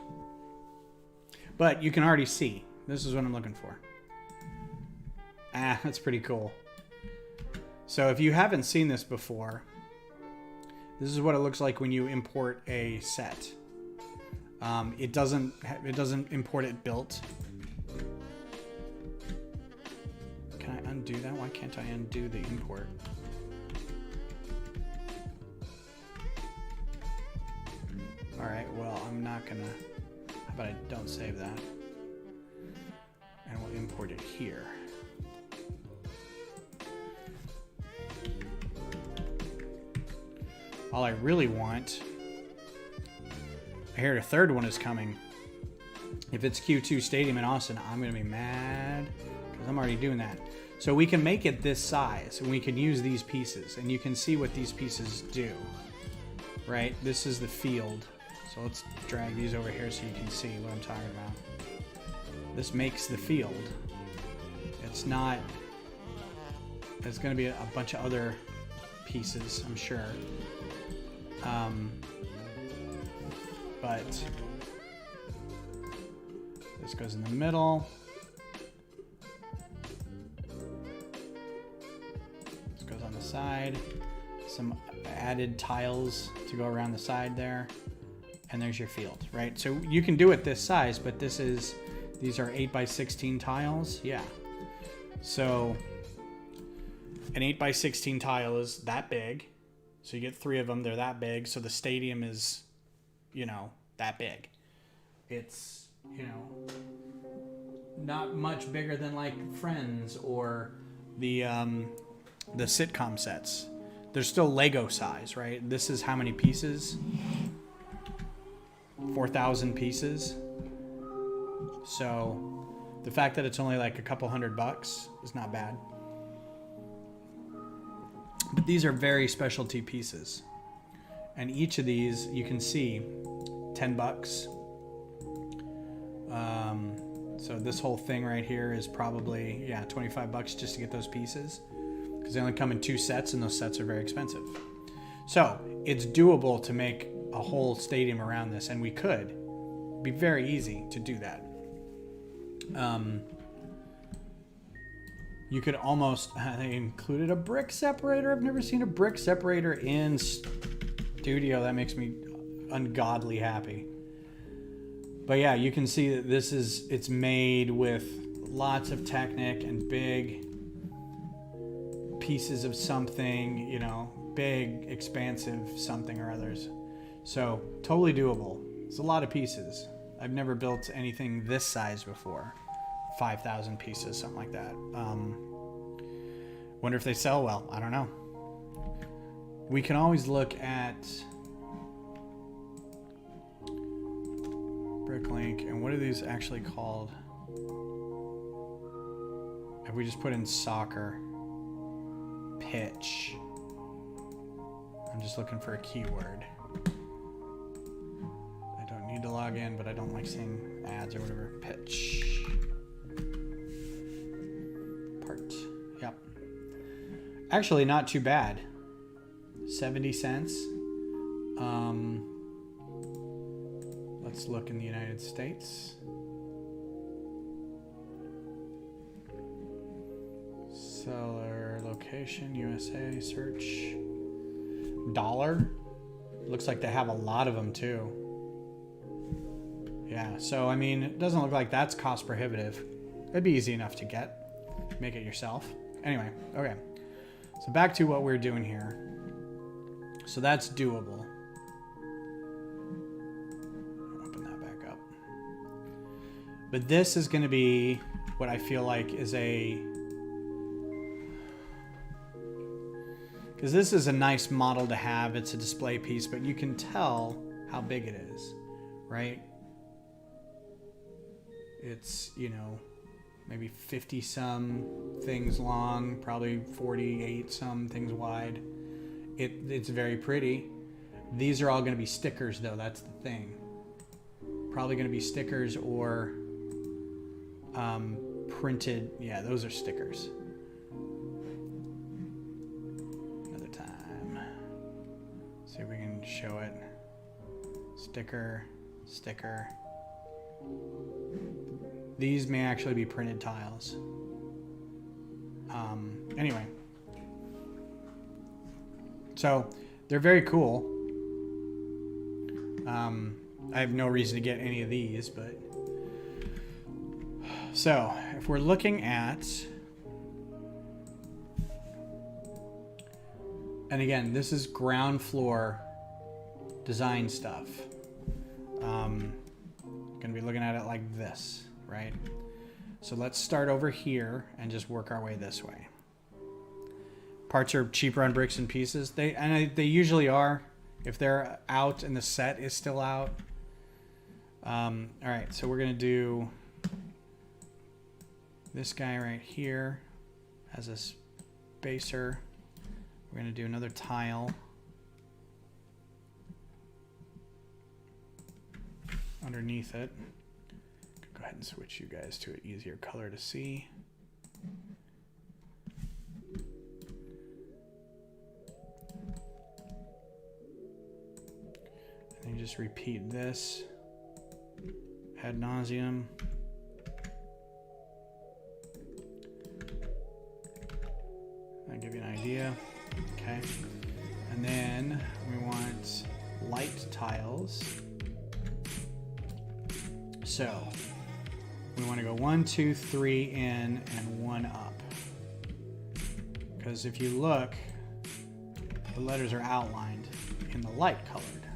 But you can already see. This is what I'm looking for. That's pretty cool. So if you haven't seen this before, this is what it looks like when you import a set. It doesn't import it built. Can I undo that? Why can't I undo the import? All right, well, I'm not gonna, how about I don't save that? And we'll import it here. All I really want, I hear a third one is coming. If it's Q2 Stadium in Austin, I'm going to be mad because I'm already doing that. So we can make it this size and we can use these pieces and you can see what these pieces do, right? This is the field. So let's drag these over here so you can see what I'm talking about. This makes the field. It's not, there's going to be a bunch of other pieces, I'm sure. But this goes in the middle. This goes on the side. Some added tiles to go around the side there. And there's your field, right? So you can do it this size, but these are 8 by 16 tiles. Yeah. So an 8x16 tile is that big. So you get 3 of them. They're that big. So the stadium is, you know, that big. It's, you know, not much bigger than like Friends or the sitcom sets. They're still Lego size, right? This is how many pieces? 4,000 pieces. So the fact that it's only like a couple $100 is not bad. But these are very specialty pieces. And each of these, you can see, $10. So this whole thing right here is probably, yeah, $25 just to get those pieces. Because they only come in 2 sets, and those sets are very expensive. So it's doable to make a whole stadium around this, and we could. It'd be very easy to do that. You could almost, they included a brick separator. I've never seen a brick separator in studio. That makes me ungodly happy. But yeah, you can see that this is, it's made with lots of Technic and big pieces of something, you know, big, expansive something or others. So totally doable. It's a lot of pieces. I've never built anything this size before. 5,000 pieces, something like that. Wonder if they sell well. I don't know. We can always look at Bricklink, and what are these actually called? If we just put in soccer, pitch. I'm just looking for a keyword. I don't need to log in, but I don't like seeing ads or whatever. Pitch. Part. Yep. Actually, not too bad. 70 cents. Let's look in the United States. Seller location, USA, search. Dollar. Looks like they have a lot of them too. Yeah, so I mean, it doesn't look like that's cost prohibitive. It'd be easy enough to get. Make it yourself. Anyway, okay. So back to what we're doing here. So that's doable. Open that back up. But this is going to be what I feel like is a... Because this is a nice model to have. It's a display piece, but you can tell how big it is, right? It's, you know, maybe 50 some things long, probably 48 some things wide. It's very pretty. These are all going to be stickers though, that's the thing. Probably going to be stickers or printed. Yeah, those are stickers. Another time. See if we can show it. Sticker, sticker. These may actually be printed tiles. Anyway. So, they're very cool. I have no reason to get any of these, but... So, if we're looking at... And again, this is ground floor design stuff. Gonna be looking at it like this, right? So let's start over here and just work our way this way. Parts are cheaper on bricks and pieces. They usually are if they're out and the set is still out. All right, so we're gonna do this guy right here as a spacer. We're gonna do another tile underneath it. Go ahead and switch you guys to an easier color to see. And you just repeat this ad nauseum. I'll give you an idea. Okay. And then we want light tiles. So we want to go 1, 2, 3 in and 1 up. Because if you look, the letters are outlined in the light colored.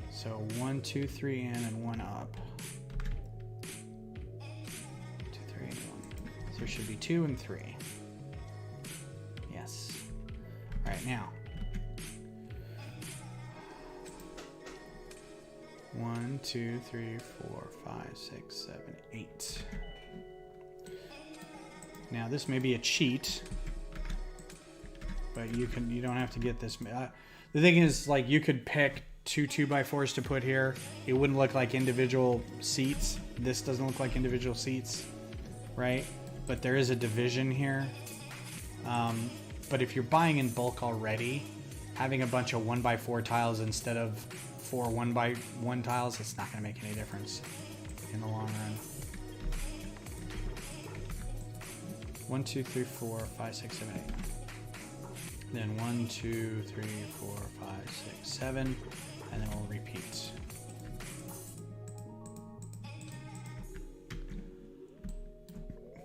So 1, 2, 3 in and 1 up. 2, 3 and 1. So there should be 2 and 3. Yes. All right, now. 1, 2, 3, 4, 5, 6, 7, 8. Now this may be a cheat, but you don't have to get this. The thing is, like, you could pick 2 2x4s to put here. It wouldn't look like individual seats. This doesn't look like individual seats, right? But there is a division here. But if you're buying in bulk already, having a bunch of 1x4 tiles instead of 4 1x1 tiles, it's not going to make any difference in the long run. 1, 2, 3, 4, 5, 6, 7, 8. Then 1, 2, 3, 4, 5, 6, 7, and then we'll repeat.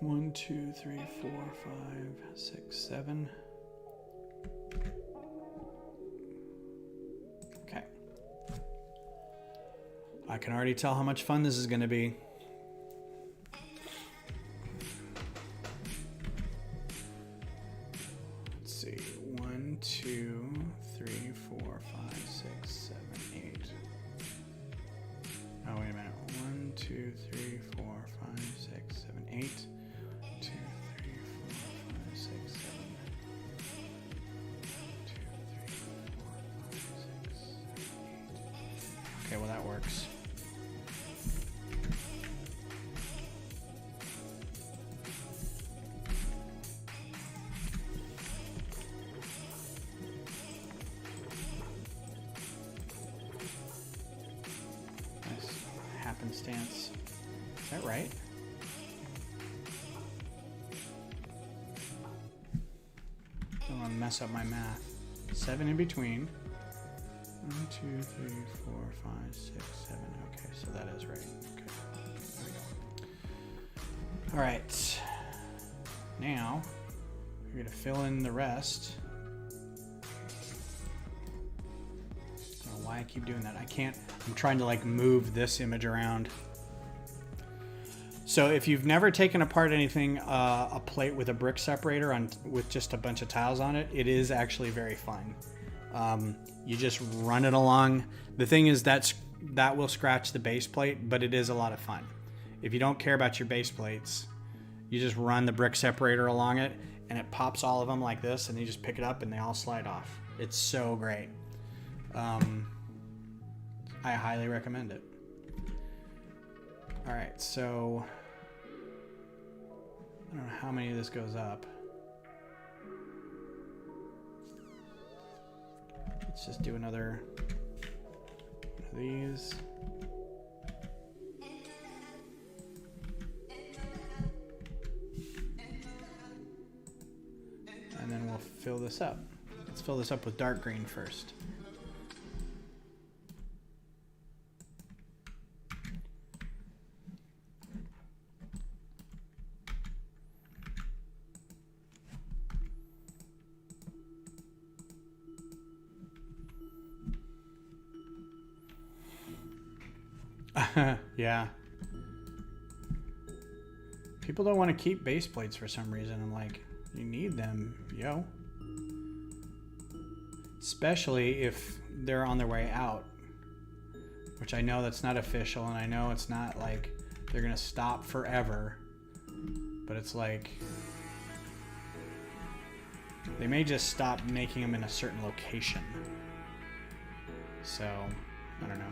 One, 2, 3, 4, 5, 6, 7. Okay. I can already tell how much fun this is going to be. Let's see. 1, 2, 3, 4, 5, 6, 7, 8. Oh, wait a minute. 1, 2, 3, 4, 5, 6, 7, 8. 2, 3, 4, 5, 6, 7. 2, 3, 4, 5, 6, 7, 8. Okay, well that works. Nice happenstance. Is that right? Don't want to mess up my math. 7 in between. 1, 2, 3, 4, 5, 6, 7. Okay, so that is right. Okay. There we go. All right. Now, we're going to fill in the rest. I don't know why I keep doing that. I can't. I'm trying to like move this image around. So if you've never taken apart anything, a plate with a brick separator with just a bunch of tiles on it, it is actually very fun. You just run it along. The thing is that will scratch the base plate, but it is a lot of fun. If you don't care about your base plates, you just run the brick separator along it, and it pops all of them like this, and you just pick it up, and they all slide off. It's so great. I highly recommend it. All right, so I don't know how many of this goes up. Let's just do another one of these. And then we'll fill this up. Let's fill this up with dark green first. Yeah. People don't want to keep base plates for some reason. I'm like, you need them, yo. Especially if they're on their way out. Which I know that's not official, and I know it's not like they're going to stop forever. But it's like, they may just stop making them in a certain location. So, I don't know.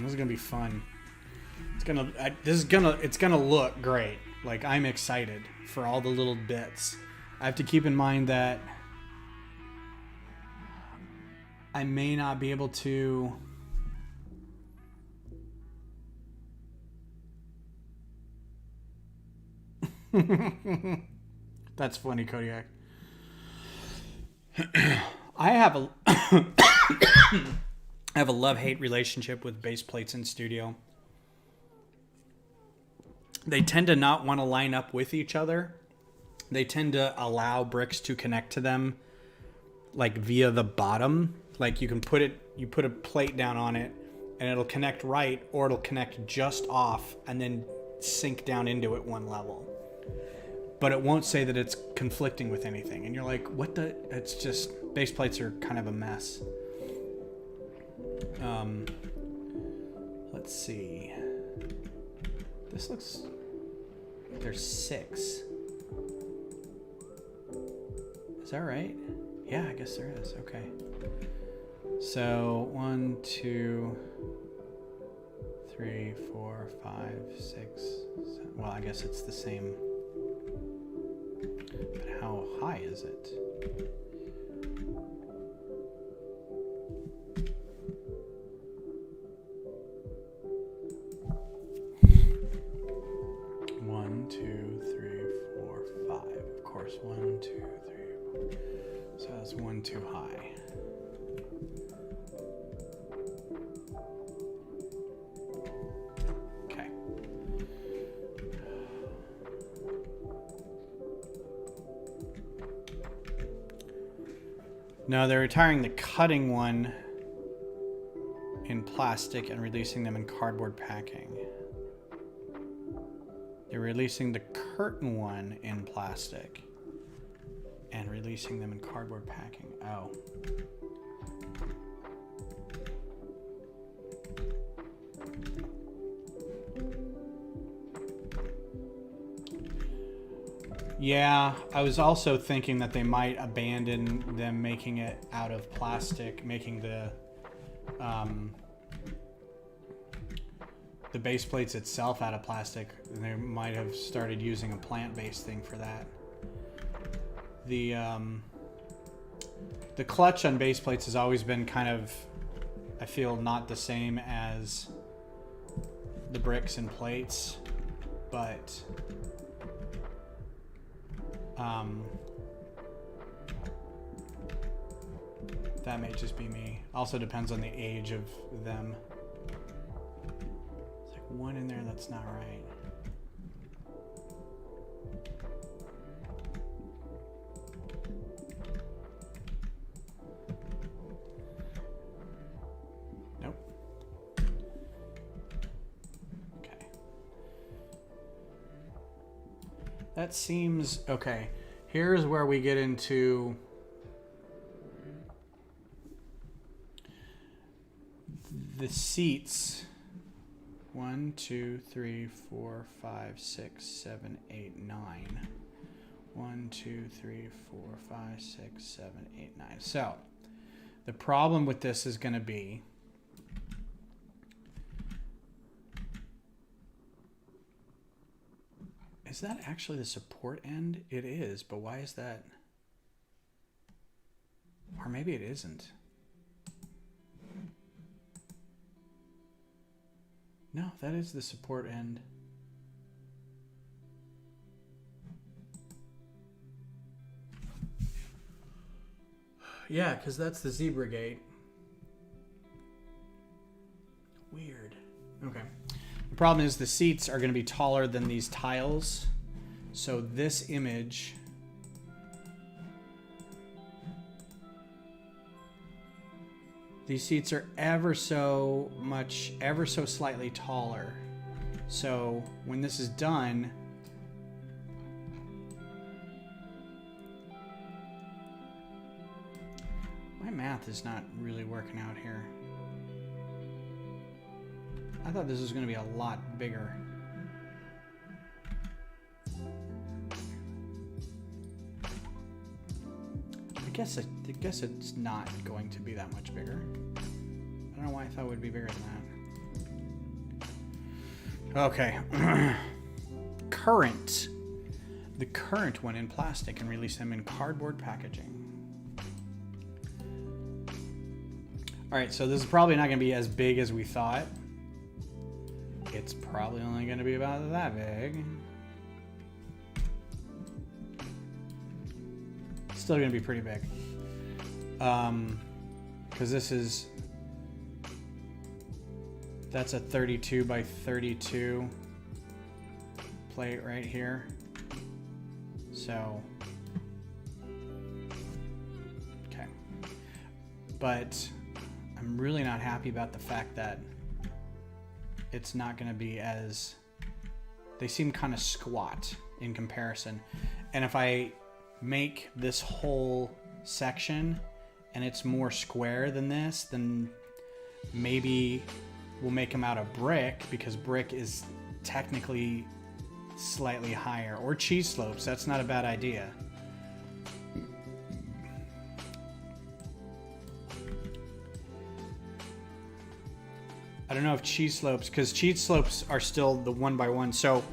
This is gonna be fun. It's gonna look great. Like, I'm excited for all the little bits. I have to keep in mind that I may not be able to That's funny, Kodiak. I have a I have a love-hate relationship with base plates in studio. They tend to not want to line up with each other. They tend to allow bricks to connect to them like via the bottom. Like you put a plate down on it and it'll connect right, or it'll connect just off and then sink down into it one level. But it won't say that it's conflicting with anything. And you're like, what the? It's just, base plates are kind of a mess. Let's see. This looks, there's 6. Is that right? Yeah, I guess there is. Okay. So 1, 2, 3, 4, 5, 6. 7. Well, I guess it's the same. But how high is it? One, 2, 3, 4, 5. Of course, 1, 2, 3, 4. So that's 1 too high. Okay. No, they're retiring the cutting one in plastic and releasing them in cardboard packing. They're releasing the curtain one in plastic and releasing them in cardboard packing. Oh. Yeah, I was also thinking that they might abandon them making it out of plastic, making the base plates itself out of plastic. They might have started using a plant-based thing for that. The clutch on base plates has always been kind of, I feel, not the same as the bricks and plates, but that may just be me. Also depends on the age of them. There's like one in there that's not right. Nope. Okay. That seems okay. Here's where we get into the seats. 1, 2, 3, 4, 5, 6, 7, 8, 9. 1, 2, 3, 4, 5, 6, 7, 8, 9. So the problem with this is going to be is that actually the support end? It is, but why is that? Or maybe it isn't. No, that is the support end. Yeah, because that's the zebra gate. Weird. Okay. The problem is the seats are going to be taller than these tiles. So this image these seats are ever so slightly taller. So when this is done, my math is not really working out here. I thought this was going to be a lot bigger. I guess it's not going to be that much bigger. I don't know why I thought it would be bigger than that. Okay. Current. The current one in plastic and release them in cardboard packaging. All right, so this is probably not going to be as big as we thought. It's probably only going to be about that big. Still going to be pretty big. Because that's a 32 by 32 plate right here. So, okay. But I'm really not happy about the fact that it's not going to be as, they seem kind of squat in comparison. And if I make this whole section and it's more square than this, then maybe we'll make them out of brick, because brick is technically slightly higher, or cheese slopes. That's not a bad idea. I don't know if cheese slopes, because cheese slopes are still the 1x1. So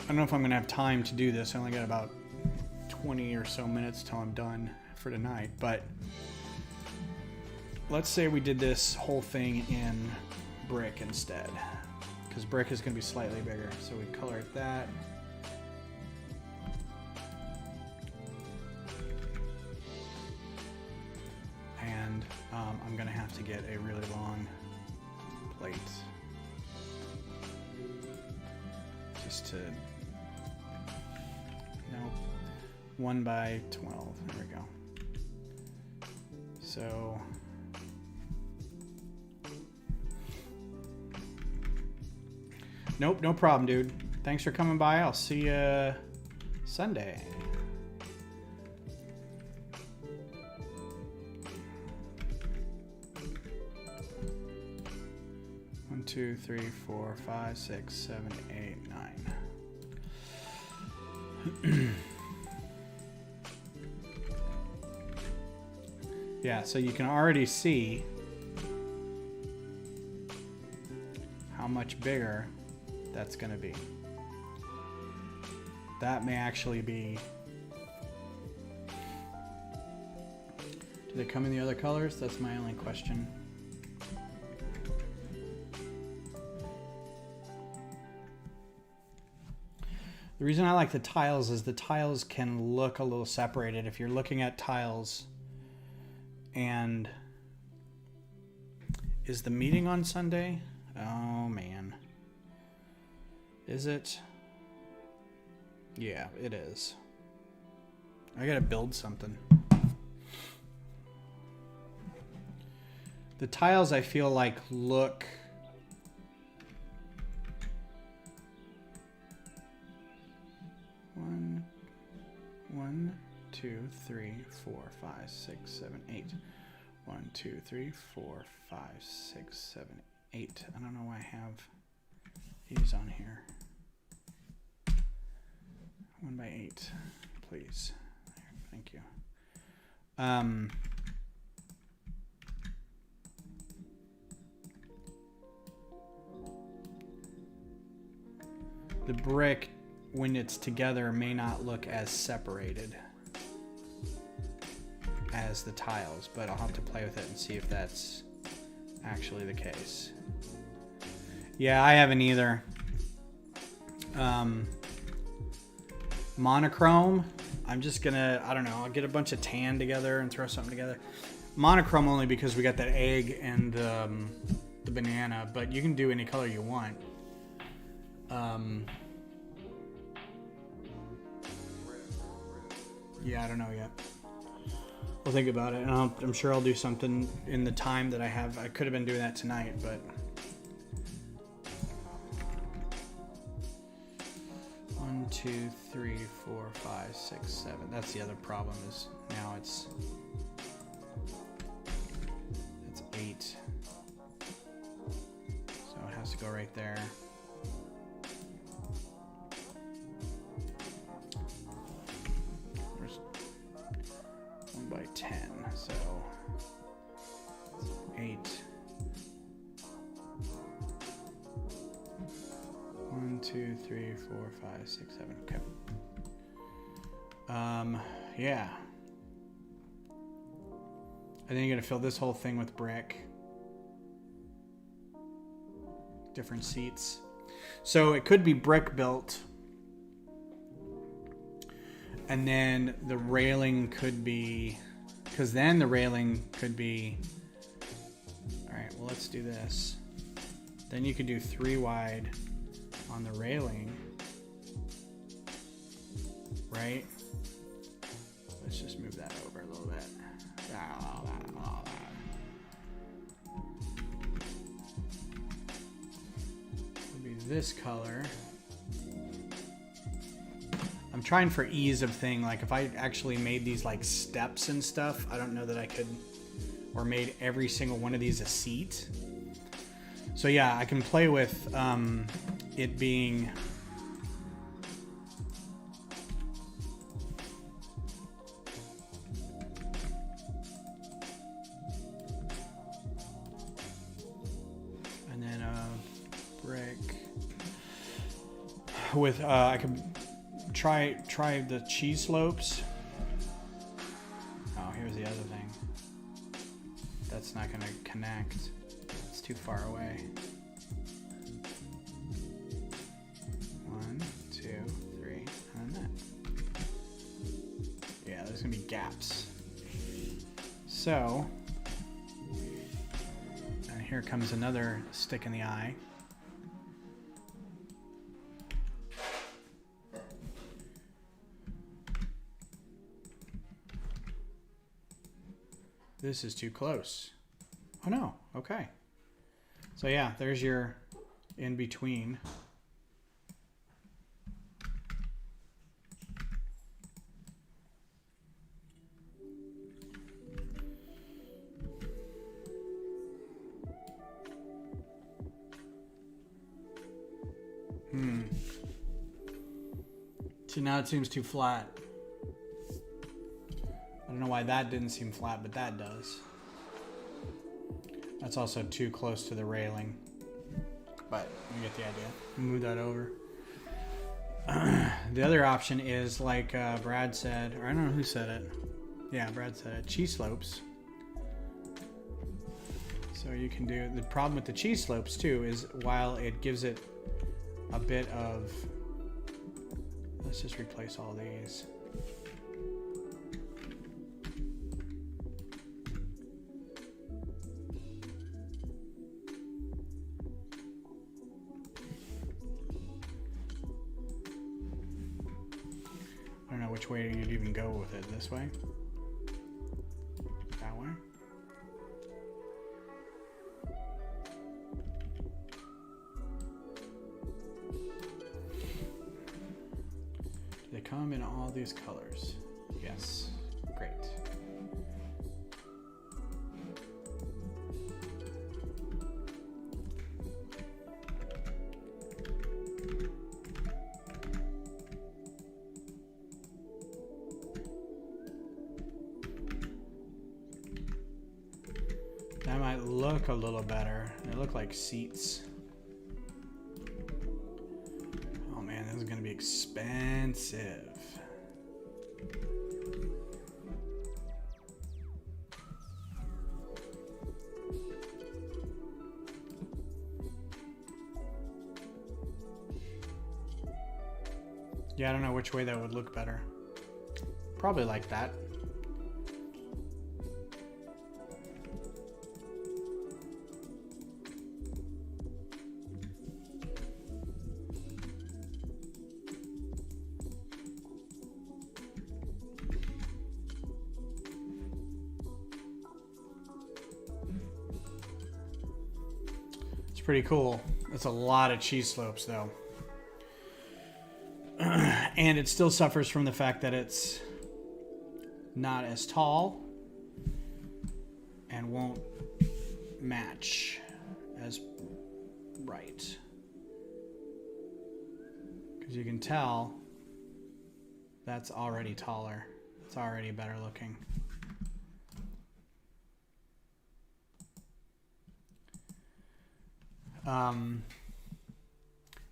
I don't know if I'm gonna have time to do this. I only got about 20 or so minutes till I'm done for tonight, but let's say we did this whole thing in brick instead, because brick is going to be slightly bigger. So we color it that. And I'm going to have to get a really long plate just to, no, 1x12. There we go. So nope, no problem, dude. Thanks for coming by. I'll see you Sunday. One, 2, 3, 4, 5, 6, 7, 8, 9. Yeah, so you can already see how much bigger that's going to be. That may actually be... Do they come in the other colors? That's my only question. The reason I like the tiles is the tiles can look a little separated. If you're looking at tiles and... Is the meeting on Sunday? Oh, man. Is it? Yeah, it is. I gotta build something. The tiles, I feel like, look... One, 2, 3, 4, 5, 6, 7, 8. 1, 2, 3, 4, 5, 6, 7, 8. I don't know why I have these on here. 1x8, please. Thank you. The brick, when it's together, may not look as separated as the tiles, but I'll have to play with it and see if that's actually the case. Yeah, I haven't either. Monochrome, I'm just gonna, I don't know, I'll get a bunch of tan together and throw something together. Monochrome only because we got that egg and the banana, but you can do any color you want. Yeah, I don't know yet. We'll think about it, and I'm sure I'll do something in the time that I have. I could have been doing that tonight, but... 1, 2, 3, 4, 5, 6, 7. That's the other problem, is now it's 8. So it has to go right there. There's 1x10, so it's 8. 1, 2, 3, 4, 5, 6, 7. Okay. Yeah. I think I'm gonna fill this whole thing with brick. Different seats. So it could be brick built. And then the railing could be Because then the railing could be... All right, well, let's do this. Then you could do 3 wide on the railing. Right? Let's just move that over a little bit. It'll be this color. I'm trying for ease of thing. Like if I actually made these like steps and stuff, I don't know that I could, or made every single one of these a seat. So yeah, I can play with it being and then brick with I could try the cheese slopes. Oh, here's the other thing. That's not gonna connect. It's too far away. 1, 2, 3, and then that. Yeah, there's gonna be gaps. So, and here comes another stick in the eye. This is too close. Oh no, okay. So yeah, there's your in between. So now it seems too flat. I don't know why that didn't seem flat, but that does. That's also too close to the railing. But you get the idea. Move that over. The other option is like Brad said, or I don't know who said it. Yeah, Brad said it. Cheese slopes. So you can do, the problem with the cheese slopes too is while it gives it a bit of, let's just replace all these. I don't know which way you'd even go with it. This way? That way? Do they come in all these colors? Yes. Great. That might look a little better. They look like seats. Oh man, this is gonna be expensive. Yeah, I don't know which way that would look better. Probably like that. It's pretty cool. That's a lot of cheese slopes though. And it still suffers from the fact that it's not as tall and won't match as right. Because you can tell that's already taller. It's already better looking.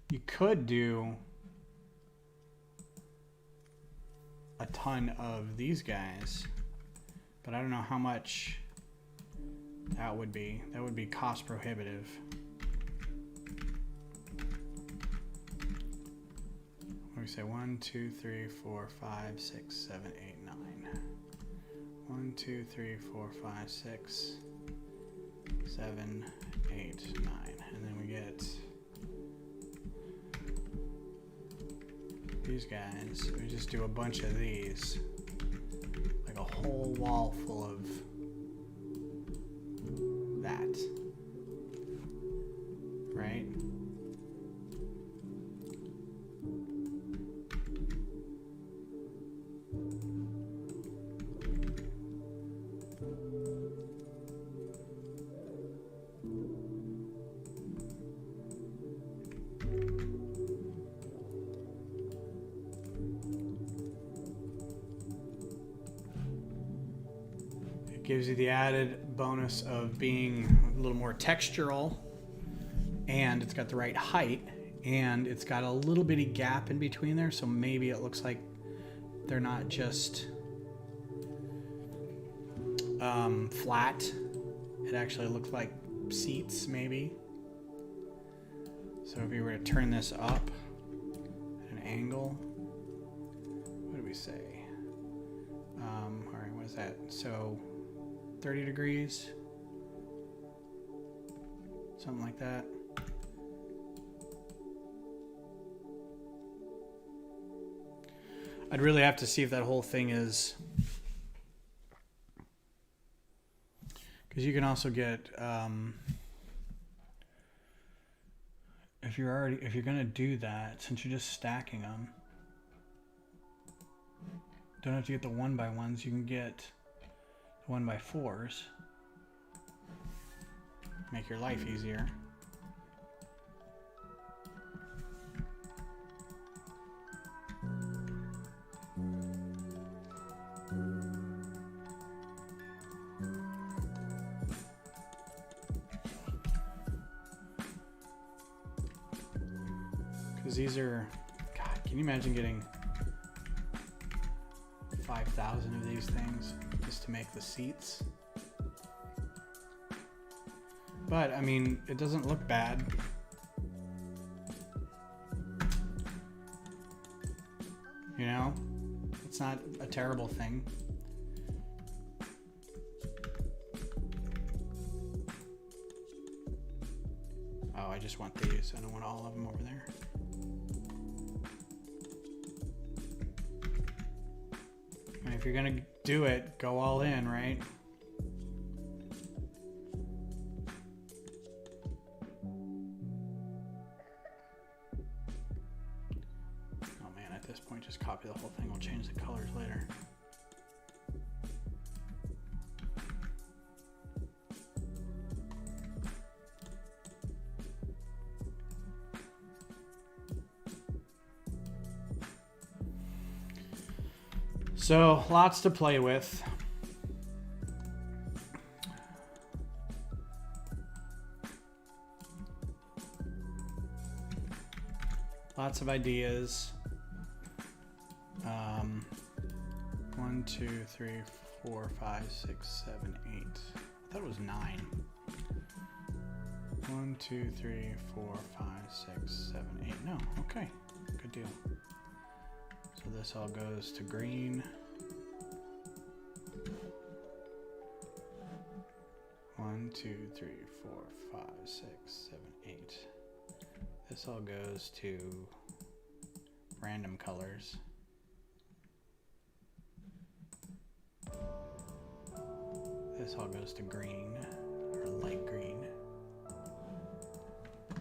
You could do a ton of these guys, but I don't know how much that would be. That would be cost prohibitive. What do we say? 1, 2, 3, 4, 5, 6, 7, 8, 9. 1, 2, 3, 4, 5, 6, 7, 8, 9. And then we get these guys. We just do a bunch of these. Like a whole wall full of that. Right? Gives you the added bonus of being a little more textural, and it's got the right height, and it's got a little bitty gap in between there, so maybe it looks like they're not just flat. It actually looks like seats, maybe. So if you were to turn this up at an angle, what do we say? All right, what is that? So 30 degrees, something like that. I'd really have to see if that whole thing is, because you can also get if you're gonna do that, since you're just stacking them, don't have to get the 1x1s, you can get 1x4s. Make your life easier. Because these are, God, can you imagine getting 5,000 of these things just to make the seats? But I mean, it doesn't look bad. You know, it's not a terrible thing. Oh, I just want these. I don't want all of them over there. And if you're gonna do it, go all in, right? Oh man, at this point, just copy the whole thing. We'll change the colors later. So, lots to play with. Lots of ideas. 1, 2, 3, 4, 5, 6, 7, 8. I thought it was 9. 1, 2, 3, 4, 5, 6, 7, 8. No, okay. Good deal. So this all goes to green. 1, 2, 3, 4, 5, 6, 7, 8. This all goes to random colors. This all goes to green, or light green. That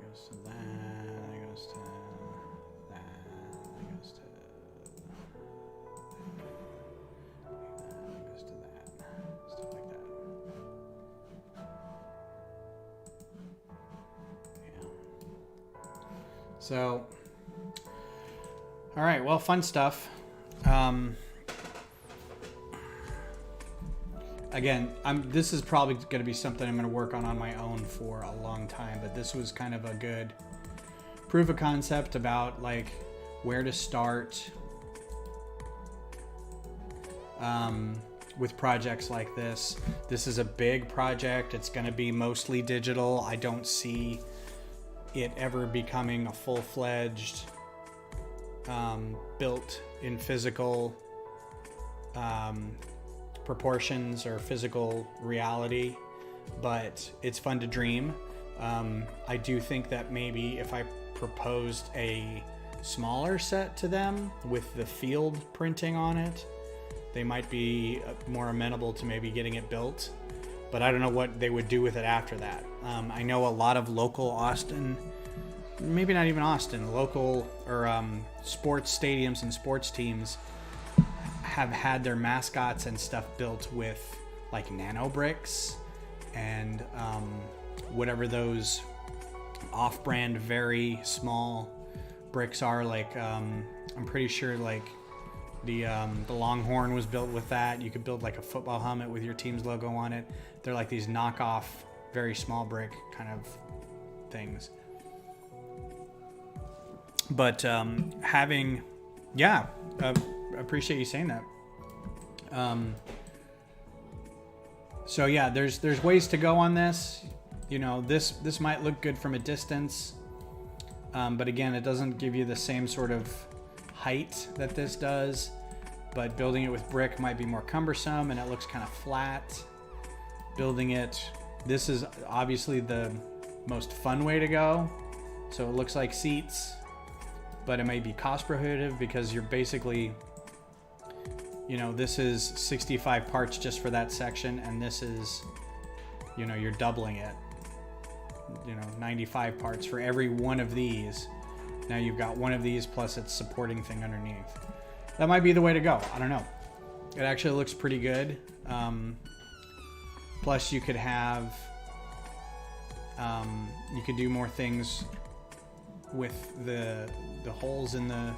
goes to that, that goes to that, that goes to that goes to that, stuff like that. Yeah. So, all right, well, fun stuff. Again, this is probably going to be something I'm going to work on my own for a long time, but this was kind of a good proof of concept about like where to start with projects like this. This is a big project. It's going to be mostly digital. I don't see it ever becoming a full-fledged built in physical proportions or physical reality, but it's fun to dream. I do think that maybe if I proposed a smaller set to them with the field printing on it, they might be more amenable to maybe getting it built, but I don't know what they would do with it after that. I know a lot of local Austin, maybe not even Austin, local or sports stadiums and sports teams have had their mascots and stuff built with like nano bricks and whatever those off-brand very small bricks are. Like I'm pretty sure like the Longhorn was built with that. You could build like a football helmet with your team's logo on it. They're like these knockoff very small brick kind of things. But I appreciate you saying that. So yeah, there's ways to go on this. You know, this might look good from a distance, but again, it doesn't give you the same sort of height that this does. But building it with brick might be more cumbersome, and it looks kind of flat. Building it, this is obviously the most fun way to go. So it looks like seats, but it may be cost prohibitive because you're basically, you know, this is 65 parts just for that section, and this is, you know, you're doubling it, you know, 95 parts for every one of these. Now you've got one of these plus its supporting thing underneath. That might be the way to go. I don't know. It actually looks pretty good. Plus you could have, you could do more things with the holes in the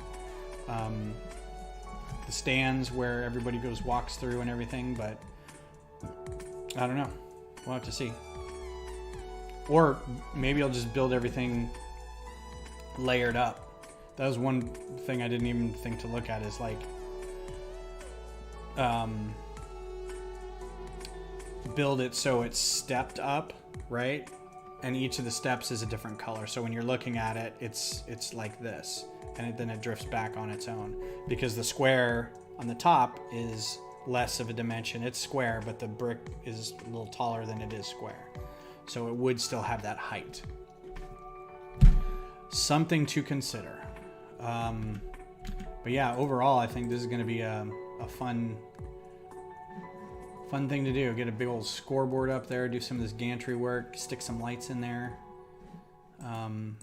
stands where everybody walks through and everything, but I don't know. We'll have to see. Or maybe I'll just build everything layered up. That was one thing I didn't even think to look at, is like build it so it's stepped up, right? And each of the steps is a different color. So when you're looking at it, it's like this, and then it drifts back on its own, because the square on the top is less of a dimension. It's square, but the brick is a little taller than it is square. So it would still have that height. Something to consider. But yeah, overall, I think this is going to be a fun thing to do. Get a big old scoreboard up there, do some of this gantry work, stick some lights in there. I'm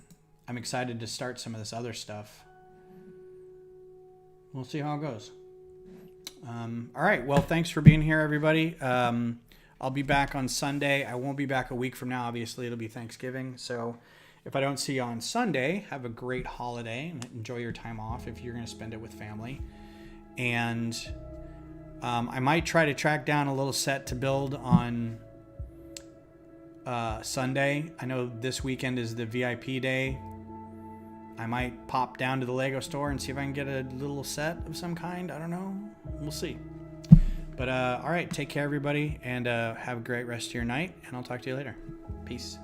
excited to start some of this other stuff. We'll see how it goes. All right. Well, thanks for being here, everybody. I'll be back on Sunday. I won't be back a week from now. Obviously, it'll be Thanksgiving. So if I don't see you on Sunday, have a great holiday and enjoy your time off if you're going to spend it with family. And I might try to track down a little set to build on Sunday. I know this weekend is the VIP day. I might pop down to the Lego store and see if I can get a little set of some kind. I don't know. We'll see. But all right, take care, everybody, and have a great rest of your night, and I'll talk to you later. Peace.